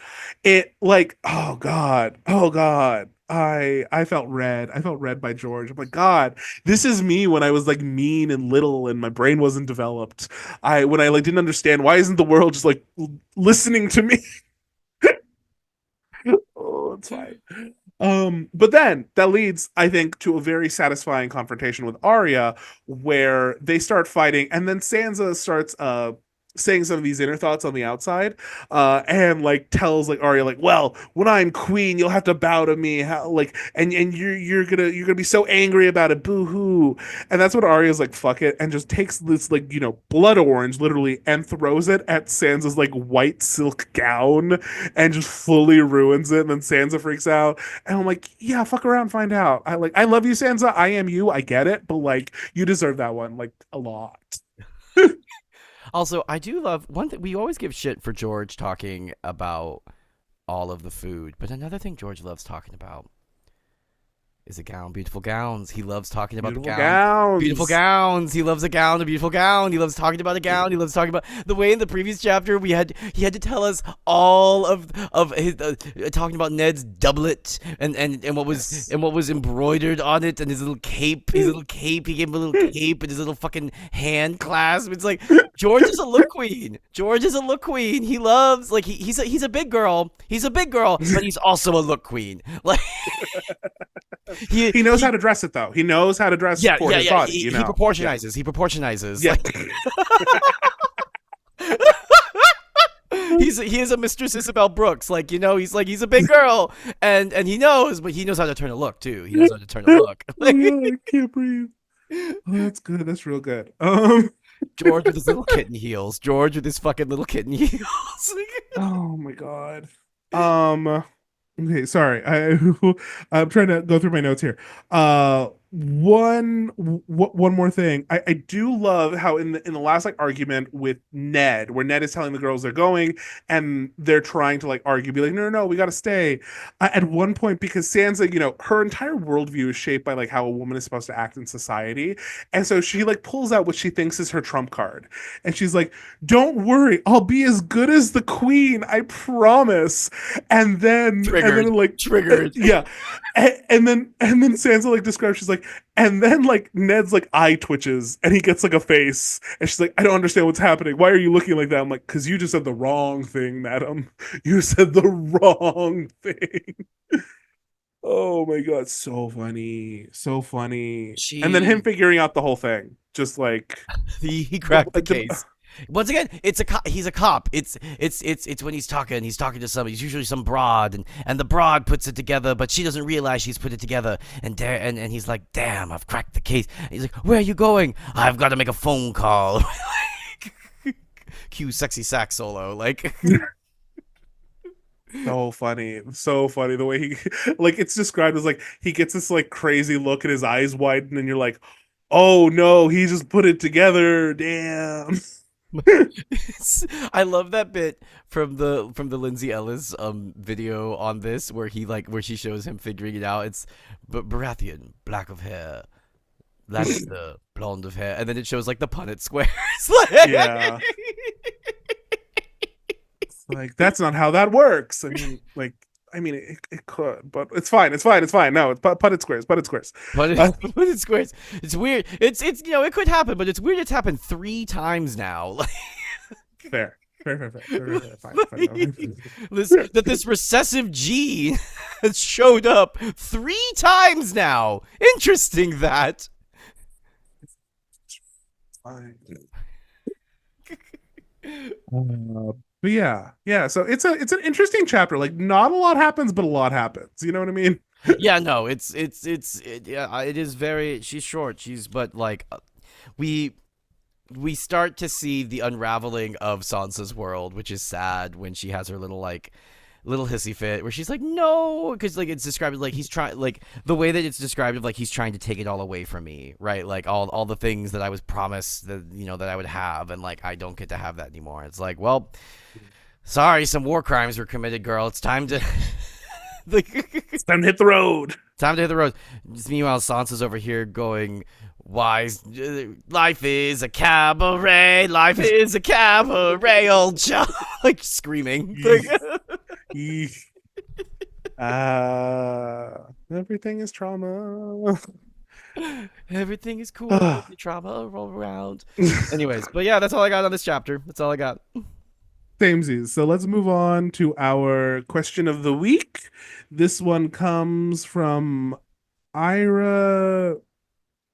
[SPEAKER 1] It like, oh God. I felt red. I felt red by George. I'm like, God, this is me when I was like mean and little and my brain wasn't developed. I when I like didn't understand why isn't the world just like listening to me? Oh, it's fine. But then that leads, I think, to a very satisfying confrontation with Arya, where they start fighting, and then Sansa starts saying some of these inner thoughts on the outside, and like tells like Arya, like, well, when I'm queen, you'll have to bow to me. How like and you're gonna be so angry about it, boo hoo. And that's when Arya's like, fuck it, and just takes this like, blood orange literally and throws it at Sansa's like white silk gown and just fully ruins it. And then Sansa freaks out. And I'm like, yeah, fuck around, find out. I love you, Sansa. I am you. I get it, but like, you deserve that one like a lot.
[SPEAKER 2] Also, I do love one thing. We always give shit for George talking about all of the food, but another thing George loves talking about is a gown. Beautiful gowns. He loves talking about
[SPEAKER 1] Beautiful
[SPEAKER 2] the gown.
[SPEAKER 1] gowns.
[SPEAKER 2] Beautiful gowns. He loves a gown, a beautiful gown. He loves talking about a gown. He loves talking about the way in the previous chapter he had to tell us all of his talking about Ned's doublet and what was and what was embroidered on it and his little cape. He gave him a little cape and his little fucking hand clasp. It's like George is a look queen. George is a look queen. He loves like he's a big girl. He's a big girl, but he's also a look queen. Like.
[SPEAKER 1] He knows how to dress it though. He knows how to dress for his body.
[SPEAKER 2] He proportionizes. He proportionizes.
[SPEAKER 1] Yeah.
[SPEAKER 2] He is a Mistress Isabel Brooks. Like, he's a big girl and he knows, but he knows how to turn a look too. He knows how to turn a look. Like,
[SPEAKER 1] I can't breathe. Oh, that's good. That's real good.
[SPEAKER 2] George with his little kitten heels. George with his fucking little kitten heels.
[SPEAKER 1] Oh my god. Okay, sorry. I'm trying to go through my notes here. One more thing. I do love how in the last like argument with Ned, where Ned is telling the girls they're going, and they're trying to like argue, be like, no, we got to stay. At one point, because Sansa, her entire worldview is shaped by like how a woman is supposed to act in society, and so she like pulls out what she thinks is her trump card, and she's like, "Don't worry, I'll be as good as the queen, I promise." And then
[SPEAKER 2] Triggered.
[SPEAKER 1] Yeah. And then Sansa like describes, she's like, and then like Ned's like eye twitches and he gets like a face and she's like, I don't understand what's happening. Why are you looking like that? I'm like, because you just said the wrong thing, madam. You said the wrong thing. Oh my god, so funny. So funny. And then him figuring out the whole thing. Just like
[SPEAKER 2] he cracked the case. Once again, he's a cop. It's when he's talking to somebody. It's usually some broad, and the broad puts it together, but she doesn't realize she's put it together. And he's like, damn, I've cracked the case. And he's like, where are you going? I've got to make a phone call. Cue sexy sax solo, like.
[SPEAKER 1] So funny the way he like it's described as like he gets this like crazy look and his eyes widen and you're like, oh no, he just put it together, damn.
[SPEAKER 2] I love that bit from the Lindsay Ellis video on this where she shows him figuring it out. It's Baratheon, black of hair, Lannister, blonde of hair, and then it shows like the Punnett squares.
[SPEAKER 1] Yeah. It's like that's not how that works. I mean, it could, but it's fine. No, it's Punnett squares.
[SPEAKER 2] Punnett squares. It's weird. It's it could happen, but it's weird. It's happened 3 times now.
[SPEAKER 1] Fair. Fine.
[SPEAKER 2] This recessive gene has showed up 3 times now. Interesting that.
[SPEAKER 1] Fine. But yeah. So it's an interesting chapter. Like, not a lot happens, but a lot happens. You know what I mean?
[SPEAKER 2] Yeah, no, it is very. She's short. But like, we start to see the unraveling of Sansa's world, which is sad when she has her little hissy fit where she's like, no, because like it's described like he's trying, like the way that it's described of like he's trying to take it all away from me, right? Like all the things that I was promised that that I would have, and like I don't get to have that anymore. It's like, well, sorry, some war crimes were committed, girl. It's time to
[SPEAKER 1] it's time to hit the road.
[SPEAKER 2] Just meanwhile, Sansa's over here going, wise, life is a cabaret, old child, like screaming.
[SPEAKER 1] Everything is trauma.
[SPEAKER 2] Everything is cool with the trauma all around. Anyways, but yeah, that's all I got on this chapter. That's all I got.
[SPEAKER 1] Samesies. So let's move on to our question of the week. This one comes from Ira.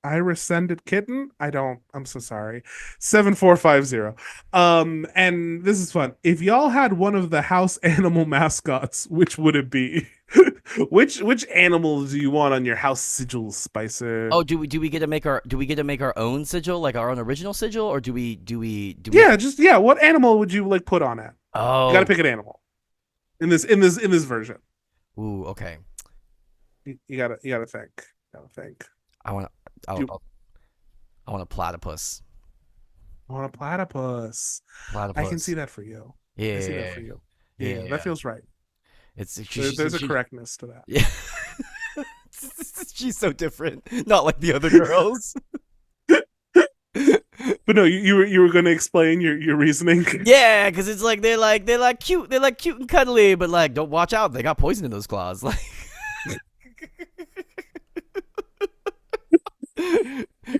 [SPEAKER 1] Ira Sended Kitten. I'm so sorry. 7450. And this is fun. If y'all had one of the house animal mascots, which would it be? which animal do you want on your house sigil, Spicer?
[SPEAKER 2] Oh, do we get to make our own sigil, like our own original sigil, or do we
[SPEAKER 1] Yeah, what animal would you like put on it? You gotta
[SPEAKER 2] Oh,
[SPEAKER 1] pick an animal in this version.
[SPEAKER 2] ooh, okay.
[SPEAKER 1] You gotta think.
[SPEAKER 2] I want
[SPEAKER 1] Do
[SPEAKER 2] I want a platypus.
[SPEAKER 1] you want a platypus? I can see
[SPEAKER 2] Platypus.
[SPEAKER 1] that for you. I see that
[SPEAKER 2] Yeah.
[SPEAKER 1] for you. Yeah, that
[SPEAKER 2] Yeah.
[SPEAKER 1] feels right.
[SPEAKER 2] It's
[SPEAKER 1] There's a correctness to that.
[SPEAKER 2] yeah. She's so different. Not like the other girls.
[SPEAKER 1] But no, you were going to explain your reasoning.
[SPEAKER 2] Yeah, because it's like they're like cute, and cuddly, but like don't watch out, they got poison in those claws. Like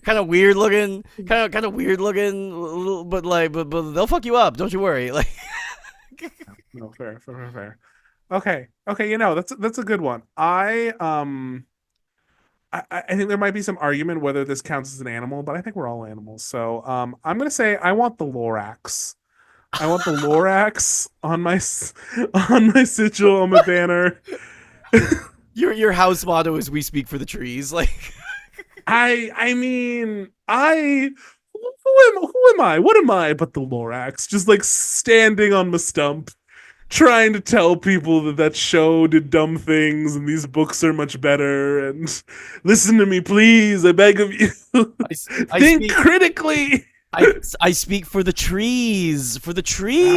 [SPEAKER 2] kind of weird looking, but like but they'll fuck you up. Don't you worry. Like
[SPEAKER 1] No, fair. Okay. That's a good one. I think there might be some argument whether this counts as an animal, but I think we're all animals. So I'm gonna say I want the Lorax. I want the Lorax on on my sigil on my banner.
[SPEAKER 2] your house motto is "We speak for the trees." Like
[SPEAKER 1] I mean, who am I? What am I but the Lorax? Just like standing on my stump, trying to tell people that show did dumb things and these books are much better. And listen to me, please. I beg of you.
[SPEAKER 2] I
[SPEAKER 1] Think
[SPEAKER 2] speak
[SPEAKER 1] critically.
[SPEAKER 2] I speak for the trees,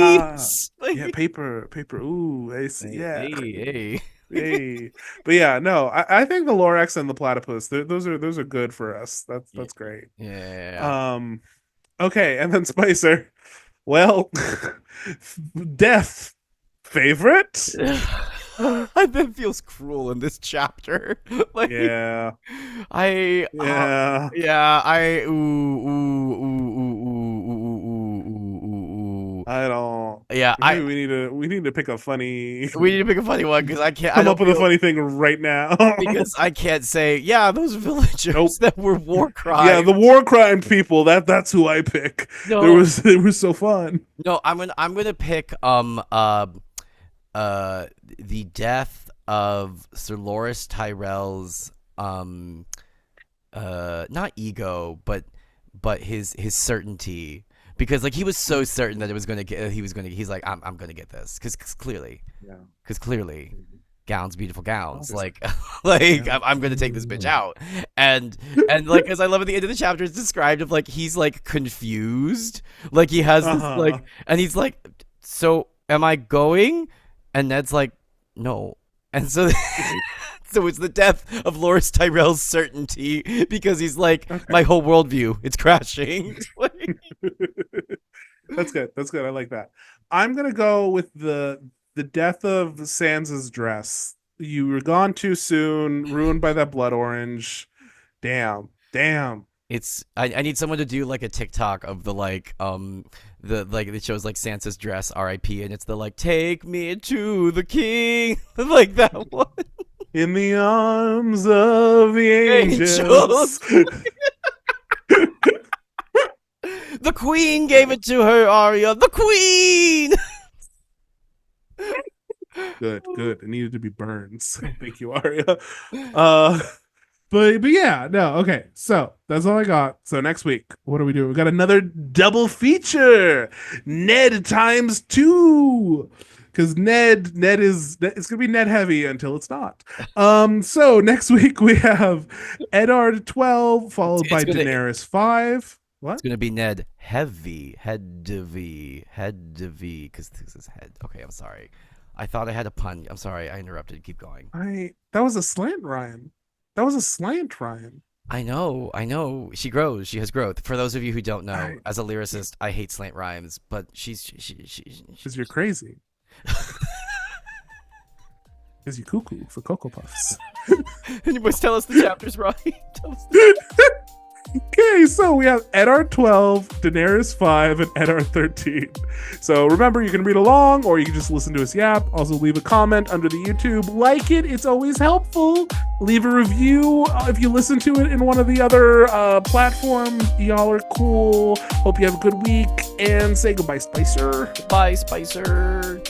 [SPEAKER 1] Ah,
[SPEAKER 2] Like,
[SPEAKER 1] yeah, paper. Ooh, yeah.
[SPEAKER 2] hey.
[SPEAKER 1] Hey. But yeah, no, I think the Lorax and the platypus, those are good for us. That's great.
[SPEAKER 2] Yeah.
[SPEAKER 1] Um, okay, and then Spicer. Well, death favorite.
[SPEAKER 2] That feels cruel in this chapter. Like
[SPEAKER 1] Yeah,
[SPEAKER 2] I
[SPEAKER 1] yeah.
[SPEAKER 2] yeah, I ooh ooh ooh ooh ooh ooh ooh ooh ooh.
[SPEAKER 1] I don't.
[SPEAKER 2] Yeah,
[SPEAKER 1] Maybe we need to pick a funny.
[SPEAKER 2] we need to pick a funny one because I
[SPEAKER 1] Come up
[SPEAKER 2] don't
[SPEAKER 1] with a
[SPEAKER 2] feel
[SPEAKER 1] funny thing right now.
[SPEAKER 2] because I can't say yeah those villagers
[SPEAKER 1] Nope.
[SPEAKER 2] that were war
[SPEAKER 1] Yeah,
[SPEAKER 2] crimes.
[SPEAKER 1] the war crime people. That's who I pick.
[SPEAKER 2] No,
[SPEAKER 1] It was so fun.
[SPEAKER 2] no, I'm gonna pick the death of Sir Loras Tyrell's not ego but his certainty, because like he was so certain that it was gonna get he's like I'm gonna get this because clearly
[SPEAKER 1] Yeah.
[SPEAKER 2] gowns, beautiful gowns,
[SPEAKER 1] Obviously.
[SPEAKER 2] like
[SPEAKER 1] Yeah.
[SPEAKER 2] I'm gonna take this bitch out. And like as I love at the end of the chapter, it's described of like he's like confused, like he has this like, and he's like, so am I going? And Ned's like, no. And so so it's the death of Loras Tyrell's certainty because he's like,
[SPEAKER 1] Okay.
[SPEAKER 2] my whole worldview, it's crashing. Like,
[SPEAKER 1] That's good. I like that. I'm gonna go with the death of Sansa's dress. You were gone too soon, ruined by that blood orange. Damn.
[SPEAKER 2] it's I need someone to do like a TikTok of the like it shows like Sansa's dress R.I.P. and it's the like take me to the king like that one.
[SPEAKER 1] In the arms of the
[SPEAKER 2] Angels.
[SPEAKER 1] angels.
[SPEAKER 2] The queen gave it to her, Arya. The queen.
[SPEAKER 1] Good. It needed to be burned. So thank you, Arya. But yeah, no, okay. So that's all I got. So next week, what are we doing? We got another double feature. Ned times 2. Because Ned is it's gonna be Ned heavy until it's not. So next week we have Eddard XII followed by Daenerys V. What?
[SPEAKER 2] It's gonna be Ned heavy, because this is head. Okay, I'm sorry. I thought I had a pun. I'm sorry, I interrupted. Keep going.
[SPEAKER 1] That was a slant, Ryan.
[SPEAKER 2] I know. She grows. She has growth. For those of you who don't know,
[SPEAKER 1] I-
[SPEAKER 2] as a lyricist, I hate slant rhymes, but
[SPEAKER 1] Because you're crazy. Is you cuckoo for Cocoa Puffs.
[SPEAKER 2] And you must tell us the chapters, Ronnie. Tell us the-
[SPEAKER 1] Okay, so we have Eddard XII, Daenerys V, and Eddard XIII. So remember, you can read along, or you can just listen to us yap. Also, leave a comment under the YouTube. Like it; it's always helpful. Leave a review if you listen to it in one of the other platforms. Y'all are cool. Hope you have a good week, and say goodbye, Spicer.
[SPEAKER 2] Bye, Spicer.